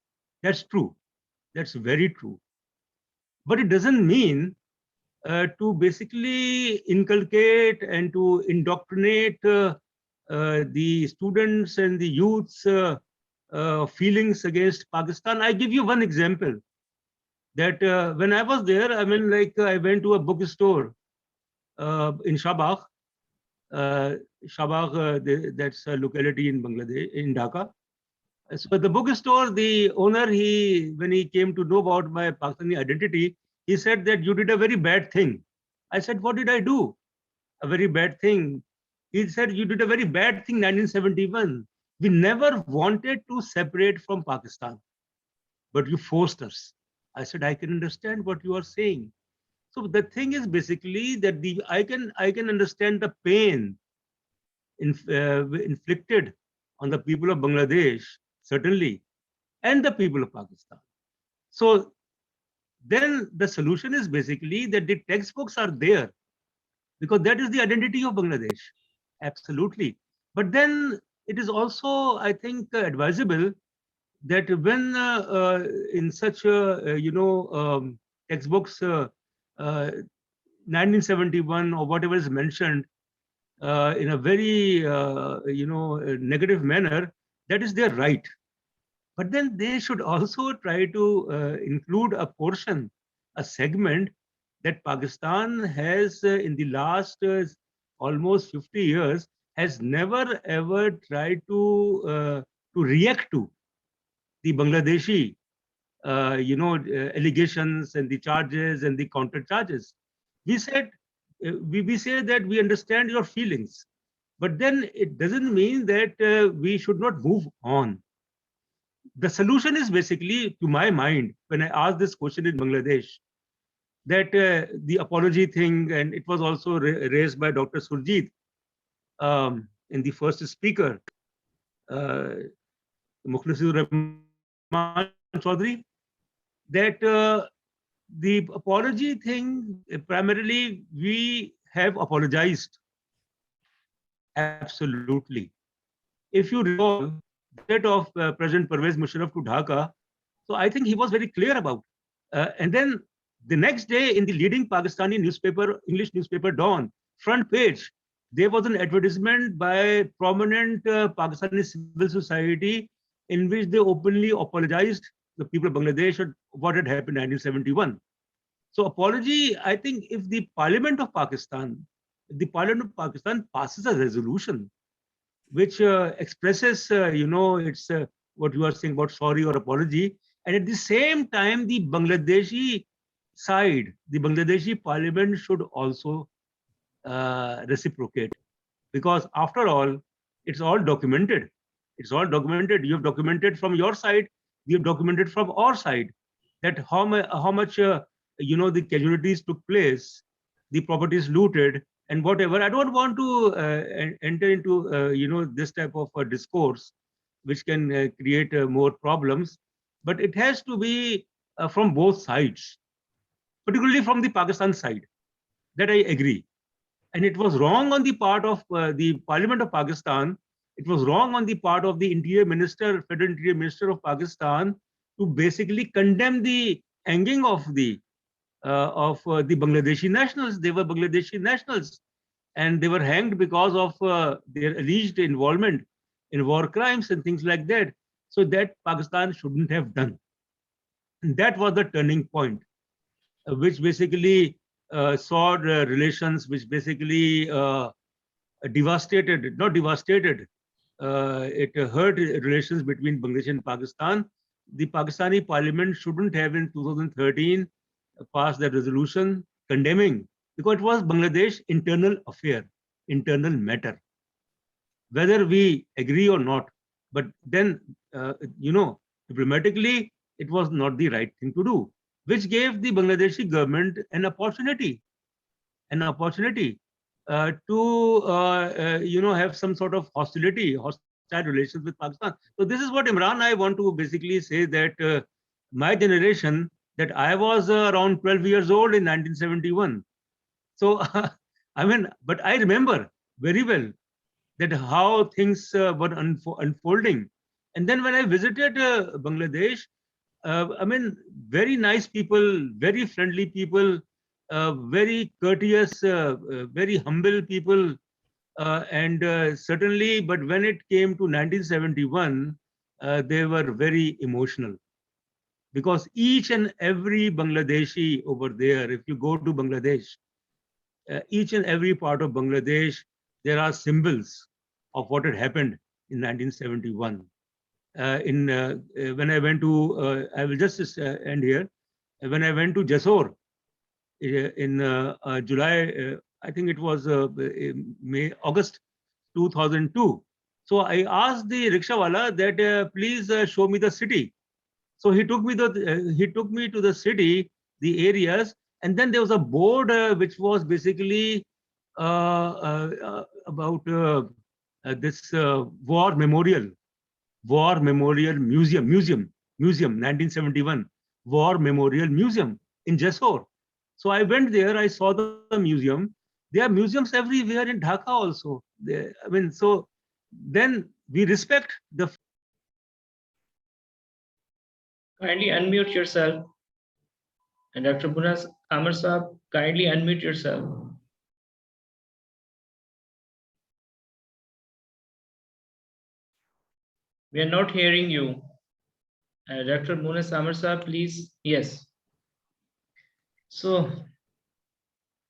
That's true. That's very true. But it doesn't mean to basically inculcate and to indoctrinate the students and the youth's feelings against Pakistan. I give you one example. That when I was there, I went to a bookstore in Shabagh. Shabagh, that's a locality in Bangladesh, in Dhaka. So the bookstore, the owner, when he came to know about my Pakistani identity, he said that you did a very bad thing. I said, what did I do? A very bad thing. He said, you did a very bad thing, 1971. We never wanted to separate from Pakistan, but you forced us. I said, I can understand what you are saying. So the thing is basically that I can understand the pain inflicted on the people of Bangladesh, certainly, and the people of Pakistan. So then the solution is basically that the textbooks are there, because that is the identity of Bangladesh. Absolutely. But then it is also, I think, advisable that when in such textbooks 1971 or whatever is mentioned in a very negative manner, that is their right. But then they should also try to include a portion, a segment that Pakistan has in the last almost 50 years, has never ever tried to react to the Bangladeshi, allegations and the charges and the counter charges. We said, we say that we understand your feelings, but then it doesn't mean that we should not move on. The solution is basically, to my mind, when I asked this question in Bangladesh, that the apology thing, and it was also raised by Dr. Surjit in the first speaker, MUKHLESUR Chaudhry, that the apology thing, primarily we have apologized. Absolutely. If you recall the visit of President Pervez Musharraf to Dhaka, so I think he was very clear about. And then the next day in the leading Pakistani newspaper, English newspaper Dawn, front page, there was an advertisement by prominent Pakistani civil society in which they openly apologized the people of Bangladesh for what had happened in 1971. So apology, I think if the Parliament of Pakistan passes a resolution which expresses, it's what you are saying about sorry or apology, and at the same time, the Bangladeshi side, the Bangladeshi Parliament should also reciprocate, because after all, it's all documented. It's all documented. You have documented from your side. We have documented from our side that how much the casualties took place, the properties looted, and whatever. I don't want to enter into this type of discourse, which can create more problems. But it has to be from both sides, particularly from the Pakistan side. That I agree. And it was wrong on the part of the Parliament of Pakistan. It was wrong on the part of the Interior Minister, Federal Interior Minister of Pakistan, to basically condemn the hanging of the Bangladeshi nationals. They were Bangladeshi nationals, and they were hanged because of their alleged involvement in war crimes and things like that. So that Pakistan shouldn't have done. And that was the turning point, which basically saw relations, which basically devastated, not devastated, it hurt relations between Bangladesh and Pakistan. The Pakistani Parliament shouldn't have in 2013 passed that resolution condemning, because it was Bangladesh internal affair, internal matter, whether we agree or not. But then, diplomatically, it was not the right thing to do, which gave the Bangladeshi government an opportunity to have some sort of hostile relations with Pakistan. So this is what, Imran, I want to basically say, that my generation, that I was around 12 years old in 1971. So but I remember very well that how things were unfolding. And then when I visited Bangladesh, very nice people, very friendly people, very courteous, very humble people, and certainly, but when it came to 1971, they were very emotional, because each and every Bangladeshi over there, if you go to Bangladesh, each and every part of Bangladesh, there are symbols of what had happened in 1971. When I went to, I will just end here. When I went to Jessore in July, I think it was August 2002. So I asked the rickshawala that please show me the city. So he took me to the city, the areas, and then there was a board which was basically about this war memorial museum, 1971 War Memorial Museum in Jessore. So I went there, I saw the museum. There are museums everywhere in Dhaka also. So then we respect the. Kindly unmute yourself. And Dr. Munas Amar Saab, kindly unmute yourself. We are not hearing you. Dr. Munas Amar Saab, please. Yes. So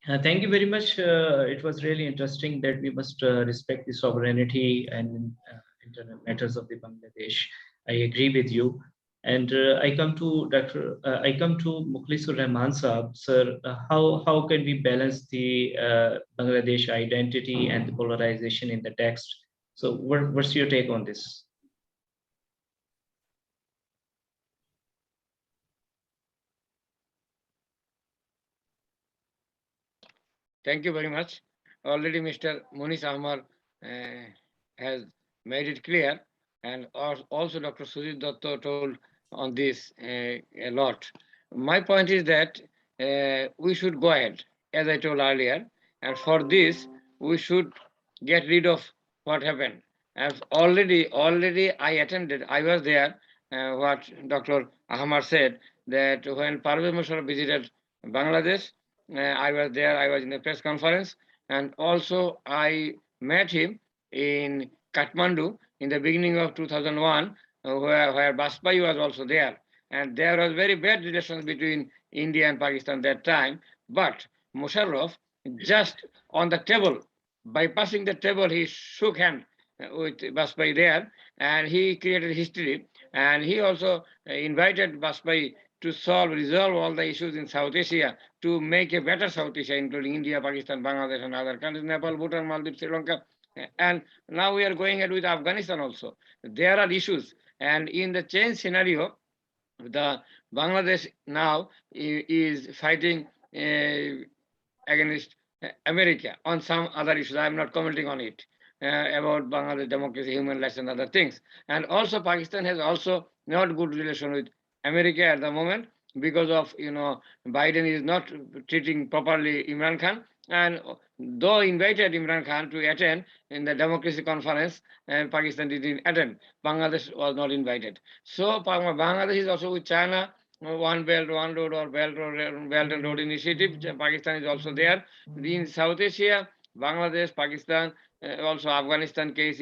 Thank you very much. It was really interesting that we must respect the sovereignty and internal matters of the Bangladesh. I agree with you. And I come to MUKHLESUR Rahman Saab. Sir, how can we balance the Bangladesh identity and the polarization in the text? So what's your take on this? Thank you very much. Already Mr. MOONIS AHMAR has made it clear, and also Dr. SUJIT DATTA told on this a lot. My point is that we should go ahead, as I told earlier, and for this, we should get rid of what happened. As already I was there, what Dr. AHMAR said, that when Parvez Musharraf visited Bangladesh, I was there, I was in a press conference, and also I met him in Kathmandu in the beginning of 2001, where Bajpayee was also there. And there was very bad relations between India and Pakistan that time. But Musharraf, just on the table, bypassing the table, he shook hand with Bajpayee there, and he created history. And he also invited Bajpayee to resolve all the issues in South Asia, to make a better South Asia, including India, Pakistan, Bangladesh, and other countries, Nepal, Bhutan, Maldives, Sri Lanka. And now we are going ahead with Afghanistan also. There are issues. And in the change scenario, the Bangladesh now is fighting against America on some other issues. I am not commenting on it, about Bangladesh democracy, human rights, and other things. And also Pakistan has also not good relation with America at the moment, because of, Biden is not treating properly Imran Khan. And though invited Imran Khan to attend in the democracy conference, and Pakistan didn't attend, Bangladesh was not invited. So Bangladesh is also with China, One Belt, One Road, or Belt and Road Initiative. Pakistan is also there. In South Asia, Bangladesh, Pakistan, also Afghanistan case,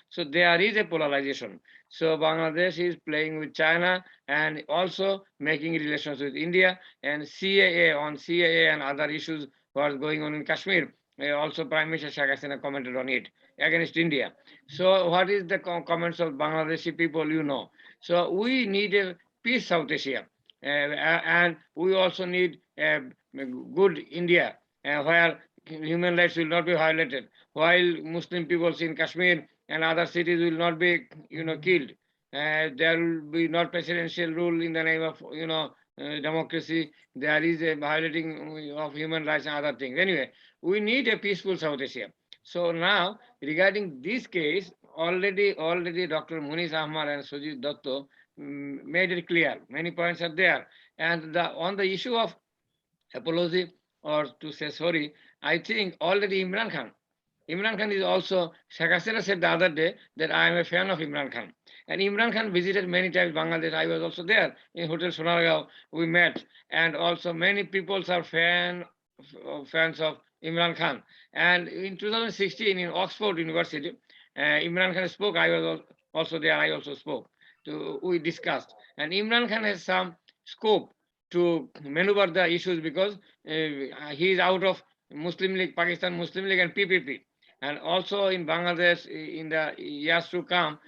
So there is a polarization. So Bangladesh is playing with China and also making relations with India, and CAA and other issues was going on in Kashmir. Also Prime Minister Sheikh Hasina commented on it against India. So what is the comments of Bangladeshi people, So we need a peace South Asia. And we also need a good India, where human rights will not be violated, while Muslim peoples in Kashmir and other cities will not be, killed. There will be not presidential rule in the name of, democracy. There is a violating of human rights and other things. Anyway, we need a peaceful South Asia. So now, regarding this case, already Dr. MOONIS AHMAR and SUJIT DATTA made it clear. Many points are there. And on the issue of apology, or to say sorry, I think already Imran Khan is also, Sheikh Hasina said the other day that I am a fan of Imran Khan. And Imran Khan visited many times Bangladesh. I was also there in Hotel Sonargaon. We met. And also many people are fans of Imran Khan. And in 2016 in Oxford University, Imran Khan spoke. I was also there. I also spoke. We discussed. And Imran Khan has some scope to maneuver the issues, because he is out of Muslim League, Pakistan Muslim League, and PPP. And also in Bangladesh, in the years to come,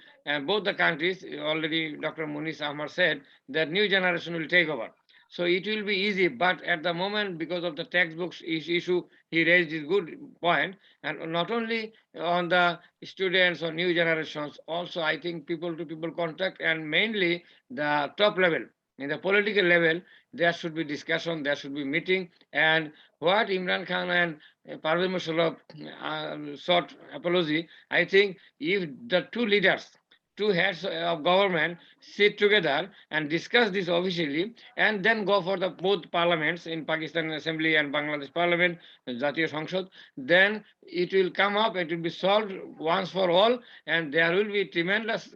both the countries, already Dr. MOONIS AHMAR said that new generation will take over. So it will be easy, but at the moment, because of the textbooks issue, he raised his good point. And not only on the students or new generations, also I think people to people contact, and mainly the top level, in the political level, there should be discussion, there should be meeting. And what Imran Khan and Parvez Musharraf sought apology, I think if the two leaders, two heads of government sit together and discuss this officially, and then go for the both parliaments in Pakistan Assembly and Bangladesh Parliament, Jatiya Sanshad, then it will come up, it will be solved once for all, and there will be tremendous,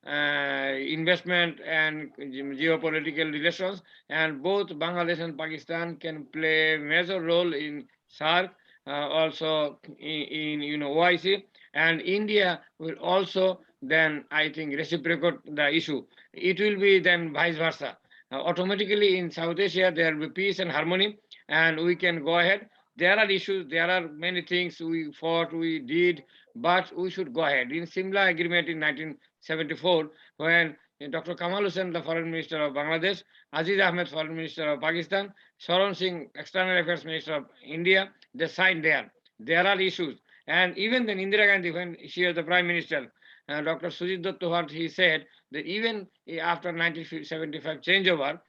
investment and geopolitical relations, and both Bangladesh and Pakistan can play a major role in SAARC, also in OIC, and India will also then, I think, reciprocate the issue. It will be then vice versa. automatically in South Asia there will be peace and harmony, and we can go ahead. There are issues, there are many things we fought, we did, but we should go ahead. In Simla Agreement in 1974, when Dr. Kamal Hussain, the Foreign Minister of Bangladesh, Aziz Ahmed, Foreign Minister of Pakistan, Sharon Singh, External Affairs Minister of India, they signed there. There are issues. And even then, Indira Gandhi, when she was the Prime Minister, Dr. Sujit Datta, what he said, that even after 1975 changeover,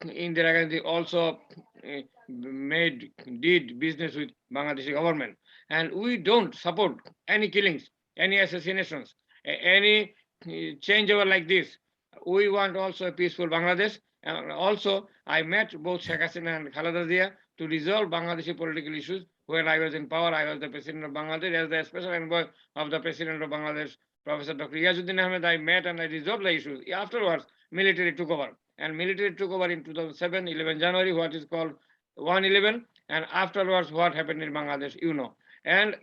Indira Gandhi also did business with Bangladeshi government. And we don't support any killings, any assassinations, any changeover like this. We want also a peaceful Bangladesh. And also, I met both Sheikh Hasina and Khaleda Zia to resolve Bangladeshi political issues. When I was in power, I was the president of Bangladesh. As the special envoy of the president of Bangladesh, Professor Dr. Yazuddin Ahmed, I met and I resolved the issues. Afterwards, military took over. And military took over in 2007, 11 January, what is called 1/11. And afterwards, what happened in Bangladesh, you know. And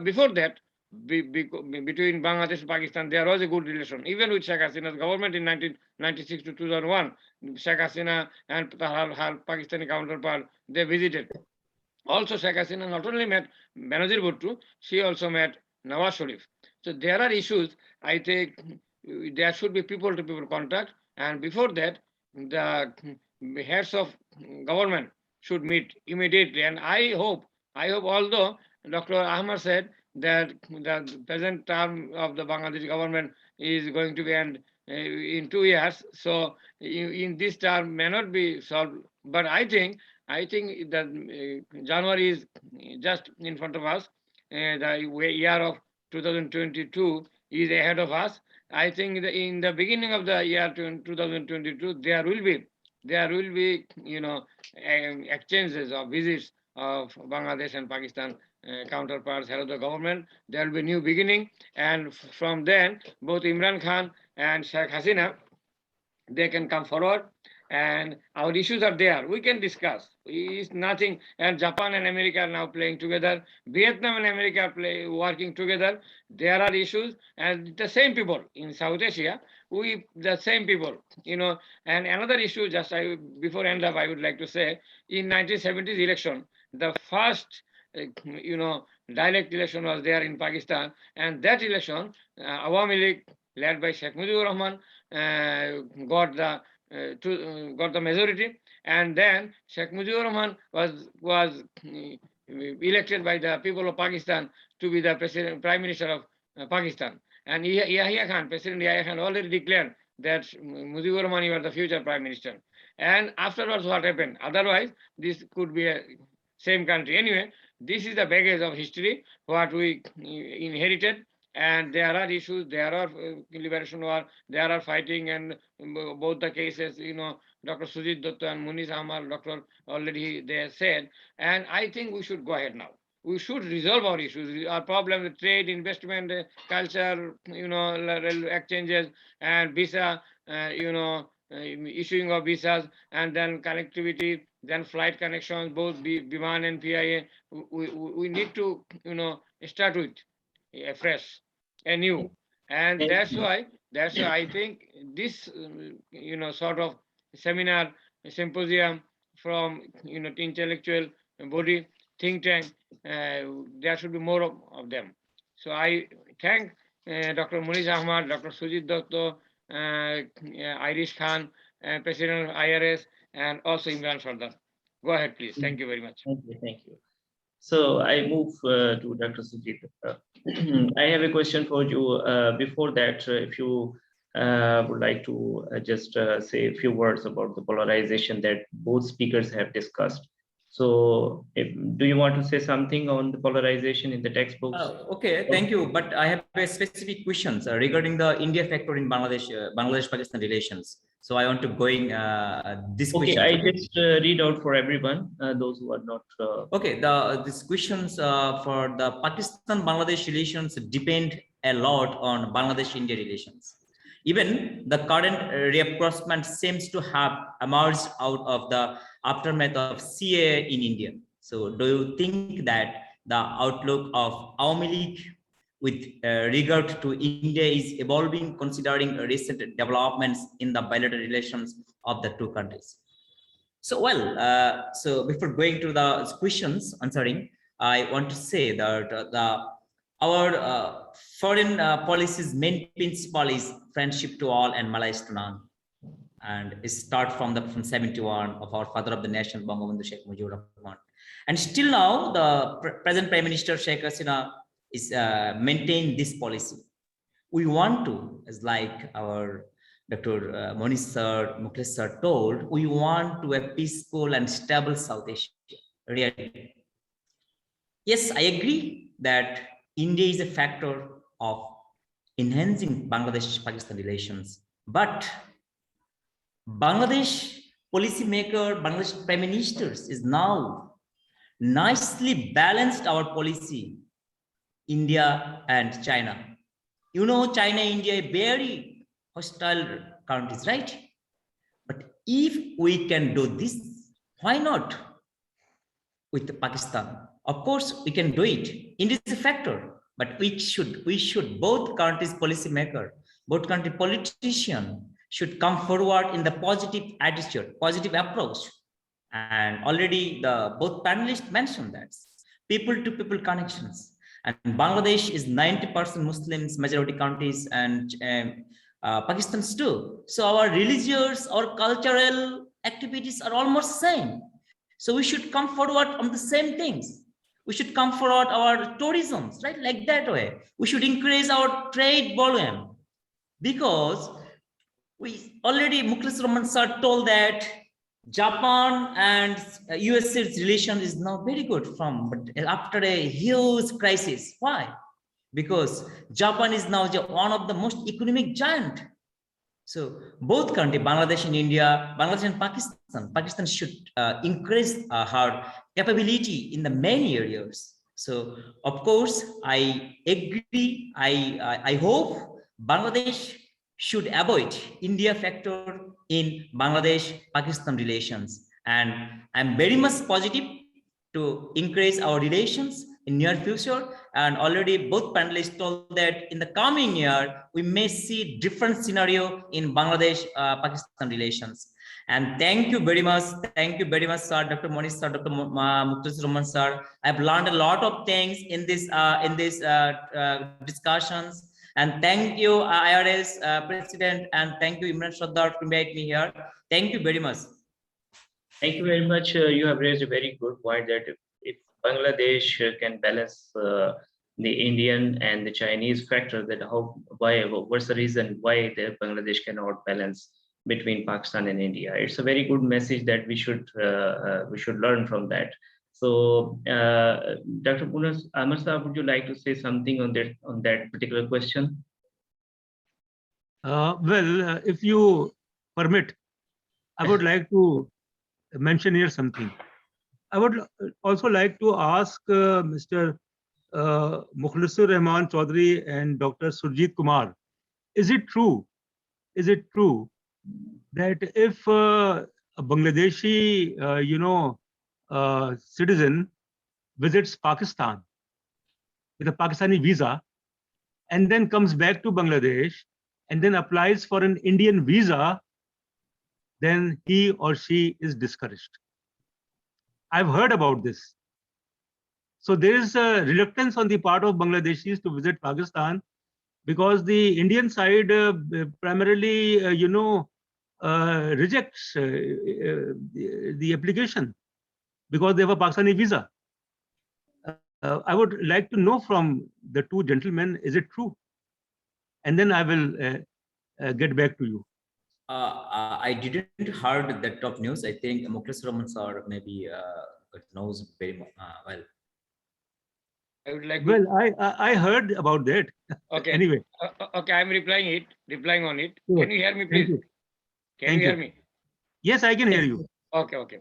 before that, between Bangladesh and Pakistan, there was a good relation. Even with Sheikh Hasina's government in 1996 to 2001, Sheikh Hasina and her Pakistani counterpart, they visited. Also, Sheikh Hasina not only met Benazir Bhutto, she also met Nawaz Sharif. So there are issues, I think there should be people-to-people contact. And before that, the heads of government should meet immediately. And I hope, although Dr. AHMAR said that the present term of the Bangladesh government is going to be end in 2 years, so in this term may not be solved. But I think that January is just in front of us. The year of 2022 is ahead of us. I think in the beginning of the year 2022, there will be exchanges of visits of Bangladesh and Pakistan counterparts, head of the government. There will be new beginning, and from then both Imran Khan and Sheikh Hasina, they can come forward, and our issues are there. We can discuss. It's nothing. And Japan and America are now playing together. Vietnam and America are working together. There are issues, and the same people in South Asia. The same people, And another issue, before end up, I would like to say, in 1970s election, the first, direct election was there in Pakistan, and that election, Awami League, led by Sheikh Mujibur Rahman, got the majority, and then Sheikh Mujibur Rahman was elected by the people of Pakistan to be the Prime Minister of Pakistan. And President Yahya Khan already declared that Mujibur Rahman, you are the future Prime Minister. And afterwards, what happened? Otherwise, this could be a same country. Anyway, this is the baggage of history, what we inherited. And there are issues, there are liberation war, there are fighting, and both the cases, Dr. Sujit Datta and MOONIS AHMAR, doctor already they said. And I think we should go ahead now. We should resolve our issues, our problem with trade, investment, culture, exchanges, and visa, issuing of visas, and then connectivity, then flight connections, both Biman and PIA. We need to, start with fresh, anew. And that's why I think this, sort of seminar, symposium from, intellectual body, think tank, there should be more of them. So I thank Dr. MOONIS AHMAR, Dr. Sujit Datta, Irish Khan, President of IRS, and also Imran Sardar. Go ahead, please. Thank you very much. Thank you. So I move to Dr. Sujit. I have a question for you. Before that, if you would like to just say a few words about the polarization that both speakers have discussed. So do you want to say something on the polarization in the textbooks? Okay, thank you. But I have a specific questions regarding the India factor in Bangladesh-Pakistan relations. So I want to go in this question. Okay, I just read out for everyone, those who are not. Okay, these questions for the Pakistan-Bangladesh relations depend a lot on Bangladesh-India relations. Even the current reapproachment seems to have emerged out of the aftermath of CAA in India. So do you think that the outlook of Awami League with regard to India is evolving, considering recent developments in the bilateral relations of the two countries. So, well, so before going to the questions answering, I want to say that our foreign policy's main principle is friendship to all and Malays to none. And it starts from 71 of our father of the nation, Bangabandhu Sheikh Mujibur Rahman. And still now, the present Prime Minister Sheikh Hasina is maintain this policy. We want to, as like our Dr. MOONIS sir, MUKHLESUR told, we want to a peaceful and stable South Asia. Really. Yes, I agree that India is a factor of enhancing Bangladesh-Pakistan relations, but Bangladesh policymaker, Bangladesh Prime Ministers is now nicely balanced our policy, India and China. You know, China, India, very hostile countries, right? But if we can do this, why not with Pakistan? Of course, we can do it. India is a factor, but we should both countries policymaker, both country politician should come forward in the positive attitude, positive approach. And already the both panelists mentioned that people to people connections. And Bangladesh is 90% Muslims, majority countries, and Pakistan's too. So our religious or cultural activities are almost same. So we should come forward on the same things. We should come forward our tourism, right? Like that way. We should increase our trade volume, because we already, MUKHLESUR sir told that Japan and USA's relation is now very good but after a huge crisis. Why? Because Japan is now one of the most economic giant. So both countries, Bangladesh and India, Bangladesh and Pakistan should increase her capability in the many areas. So of course, I agree. I hope Bangladesh should avoid India factor in Bangladesh-Pakistan relations. And I'm very much positive to increase our relations in near future. And already both panelists told that in the coming year, we may see different scenario in Bangladesh-Pakistan relations. And thank you very much, sir, Dr. MOONIS sir, Dr. MUKHLESUR sir. I've learned a lot of things in this discussions. And thank you, IRS President, and thank you, Imran Sardar, to invite me here. Thank you very much. Thank you very much. You have raised a very good point that if Bangladesh can balance the Indian and the Chinese factor, that what's the reason why the Bangladesh cannot balance between Pakistan and India? It's a very good message that we should learn from that. So, Dr. AHMAR sir, would you like to say something on that particular question? Well, if you permit, I would like to mention here something. I would also like to ask Mr. MUKHLESUR Rahman Chowdhry and Dr. SUJIT Kumar, is it true that if a Bangladeshi, citizen visits Pakistan with a Pakistani visa and then comes back to Bangladesh and then applies for an Indian visa, then he or she is discouraged? I've heard about this. So there is a reluctance on the part of Bangladeshis to visit Pakistan because the Indian side primarily, rejects the application because they have a Pakistani visa. I would like to know from the two gentlemen, is it true? And then I will get back to you. I didn't heard that top news. I think MUKHLESUR sir maybe knows very well. I would like. Well, I heard about that. Okay. Anyway. Okay, I'm replying on it. Sure. Can you hear me, please? Thank you. Can you hear me? Yes, I can hear you. Okay.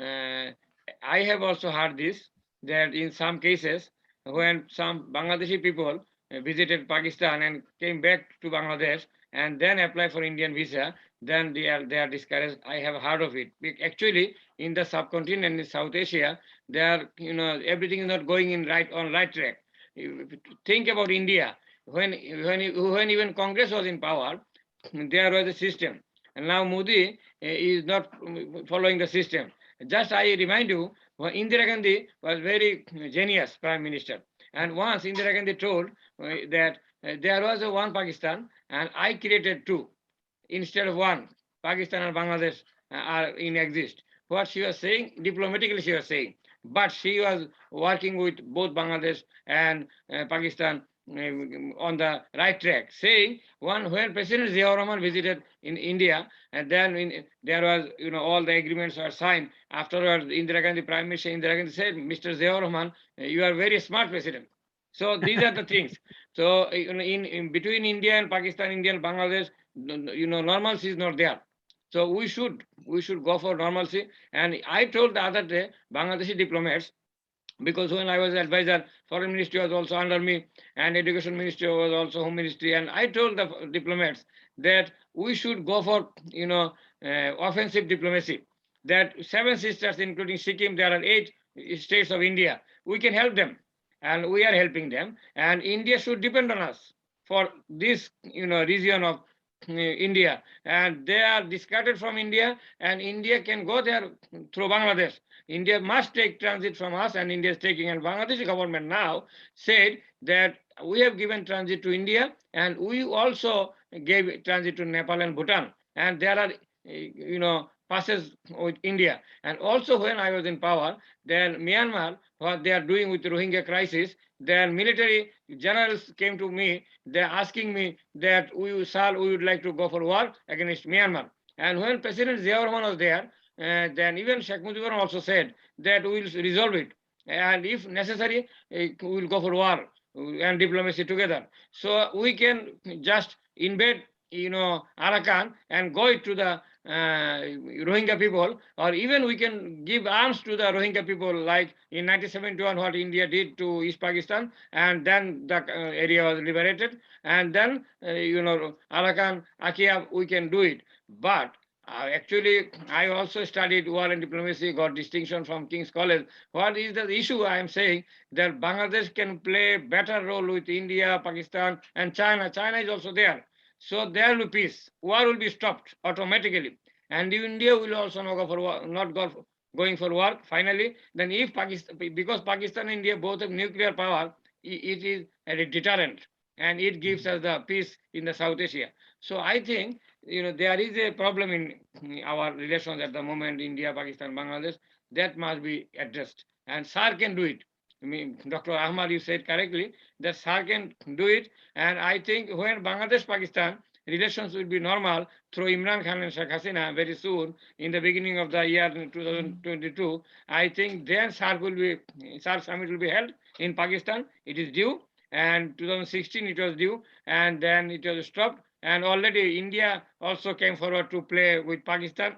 I have also heard this, that in some cases, when some Bangladeshi people visited Pakistan and came back to Bangladesh and then apply for Indian visa, then they are discouraged. I have heard of it. Actually, in the subcontinent in South Asia, everything is not going on right track. think about India, when even Congress was in power, there was a system. And now Modi is not following the system. Just I remind you, Indira Gandhi was very genius prime minister. And once Indira Gandhi told that there was a one Pakistan and I created two instead of one. Pakistan and Bangladesh are in exist. What she was saying, diplomatically she was saying, but she was working with both Bangladesh and Pakistan on the right track, saying when President Ziaur Rahman visited in India, and then there was, all the agreements were signed. Afterwards, Indira Gandhi, Prime Minister Indira Gandhi said, Mr. Ziaur Rahman, you are very smart president. So these are the things. So in between India and Pakistan, India and Bangladesh, normalcy is not there. So we should go for normalcy. And I told the other day, Bangladeshi diplomats, because when I was advisor, foreign ministry was also under me, and education ministry was also home ministry. And I told the diplomats that we should go for, offensive diplomacy. That 7 sisters, including Sikkim, there are 8 states of India. We can help them, and we are helping them. And India should depend on us for this, region of India, and they are discarded from India, and India can go there through Bangladesh. India must take transit from us, and India is taking. And Bangladeshi government now said that we have given transit to India, and we also gave transit to Nepal and Bhutan, and there are passes with India. And also when I was in power, then Myanmar, what they are doing with the Rohingya crisis, their military generals came to me, they're asking me that we would like to go for war against Myanmar. And when President Ziaur Rahman was there, then even Sheikh Mujibur also said that we will resolve it. And if necessary, we will go for war and diplomacy together. So we can just invade, Arakan and go to the Rohingya people, or even we can give arms to the Rohingya people, like in 1971 what India did to East Pakistan, and then the area was liberated, and then Arakan, Akia, we can do it. But actually, I also studied war and diplomacy, got distinction from King's College. What is the issue? I am saying that Bangladesh can play better role with India, Pakistan, and China. China is also there. So there will be peace. War will be stopped automatically. And India will also not go for war, going for war finally. Then if Pakistan, because Pakistan and India both have nuclear power, it is a deterrent, and it gives us the peace in the South Asia. So I think there is a problem in our relations at the moment, India, Pakistan, Bangladesh, that must be addressed. And SAR can do it. I mean, Dr. AHMAR, you said correctly that SAR can do it. And I think when Bangladesh-Pakistan relations will be normal through Imran Khan and Sheikh Hasina very soon, in the beginning of the year 2022, I think then SAR summit will be held in Pakistan. It is due. And 2016 it was due, and then it was stopped. And already India also came forward to play with Pakistan,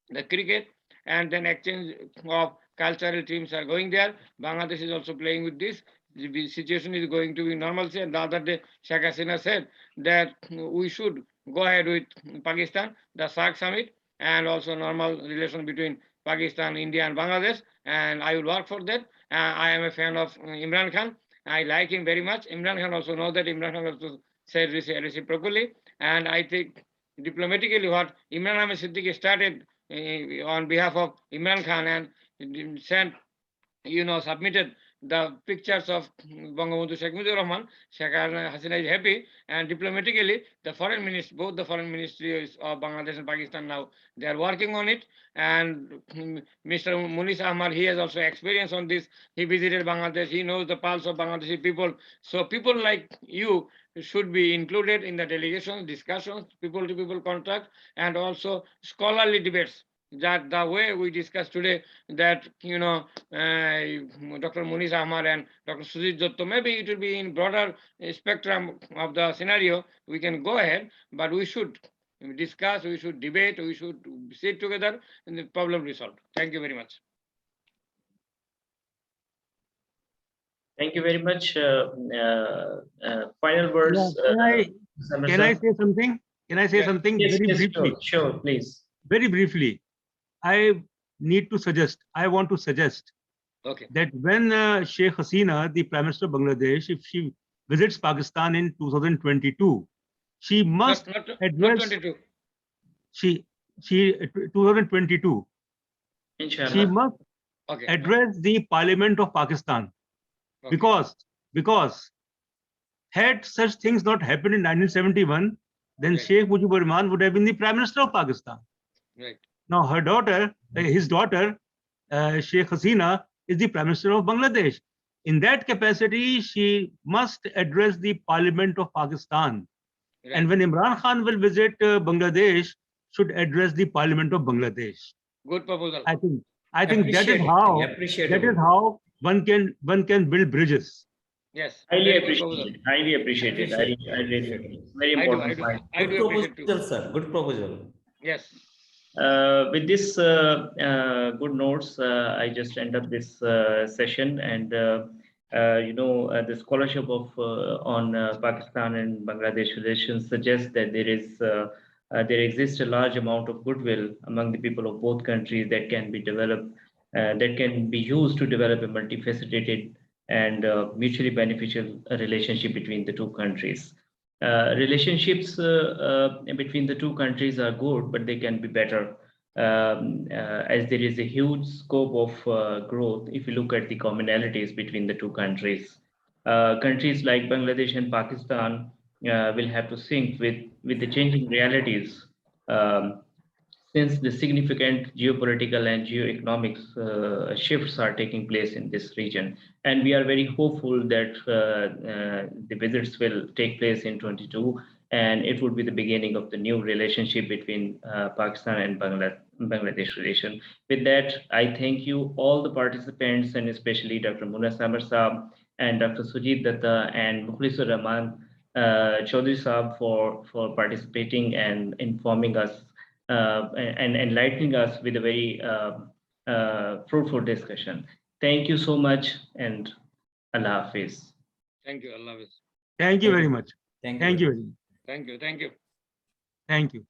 the cricket, and then exchange of cultural teams are going there. Bangladesh is also playing with this. The situation is going to be normalcy. And the other day, Sheikh Hasina said that we should go ahead with Pakistan, the SAARC summit, and also normal relation between Pakistan, India, and Bangladesh. And I will work for that. I am a fan of Imran Khan. I like him very much. Imran Khan also knows that. Imran Khan also said reciprocally. And I think diplomatically what Imran Ahmed Siddiqui started on behalf of Imran Khan and sent, submitted the pictures of Bangabandhu Sheikh Mujibur Rahman. Sheikh Hasina is happy, and diplomatically the foreign ministry, both the foreign ministries of Bangladesh and Pakistan now, they are working on it. And Mr. MOONIS AHMAR, he has also experience on this. He visited Bangladesh. He knows the pulse of Bangladeshi people. So people like you should be included in the delegations, discussions, people-to-people contact, and also scholarly debates. That the way we discussed today, that Dr. MOONIS AHMAR and Dr. SUJIT, maybe it will be in broader spectrum of the scenario. We can go ahead, but we should discuss, we should debate, we should sit together, and the problem resolved. Thank you very much. Thank you very much. Final words. Can I say something? Can I say something yes, very briefly? Sure, please. Very briefly. I want to suggest Okay. that when Sheikh Hasina, the Prime Minister of Bangladesh, if she visits Pakistan in 2022, she must Not address 22. she 2022. She Inshallah. must Okay. address the Parliament of Pakistan Okay. because had such things not happened in 1971, then Right. Sheikh Mujibur Rahman would have been the Prime Minister of Pakistan. Right. Now her daughter, his daughter, Sheikh Hasina, is the Prime Minister of Bangladesh. In that capacity, she must address the Parliament of Pakistan. Right. And when Imran Khan will visit Bangladesh, should address the Parliament of Bangladesh. Good proposal. I think that is how one can build bridges. Yes. Highly Very good proposal. appreciated. Highly appreciated. I really very I do. important point. I Good do appreciate too. proposal, sir. Good proposal. Yes. With this good notes, I just end up this session, and the scholarship of on Pakistan and Bangladesh relations suggests that there exists a large amount of goodwill among the people of both countries that can be developed, that can be used to develop a multifaceted and mutually beneficial relationship between the two countries. Relationships between the two countries are good, but they can be better, as there is a huge scope of growth if you look at the commonalities between the two countries. Countries like Bangladesh and Pakistan will have to sync with the changing realities, um, since the significant geopolitical and geoeconomics shifts are taking place in this region. And we are very hopeful that the visits will take place in 22, and it would be the beginning of the new relationship between Pakistan and Bangladesh relation. With that, I thank you, all the participants, and especially Dr. Moonis Saab and Dr. Sujit Datta and MUKHLESUR Rahman Chaudhry Saab for participating and informing us and enlightening us with a very fruitful discussion. Thank you so much, and Allah Hafiz. Thank you. Allah Hafiz. Thank you very much. Thank you. Thank you very much. Thank you. Thank you. Thank you.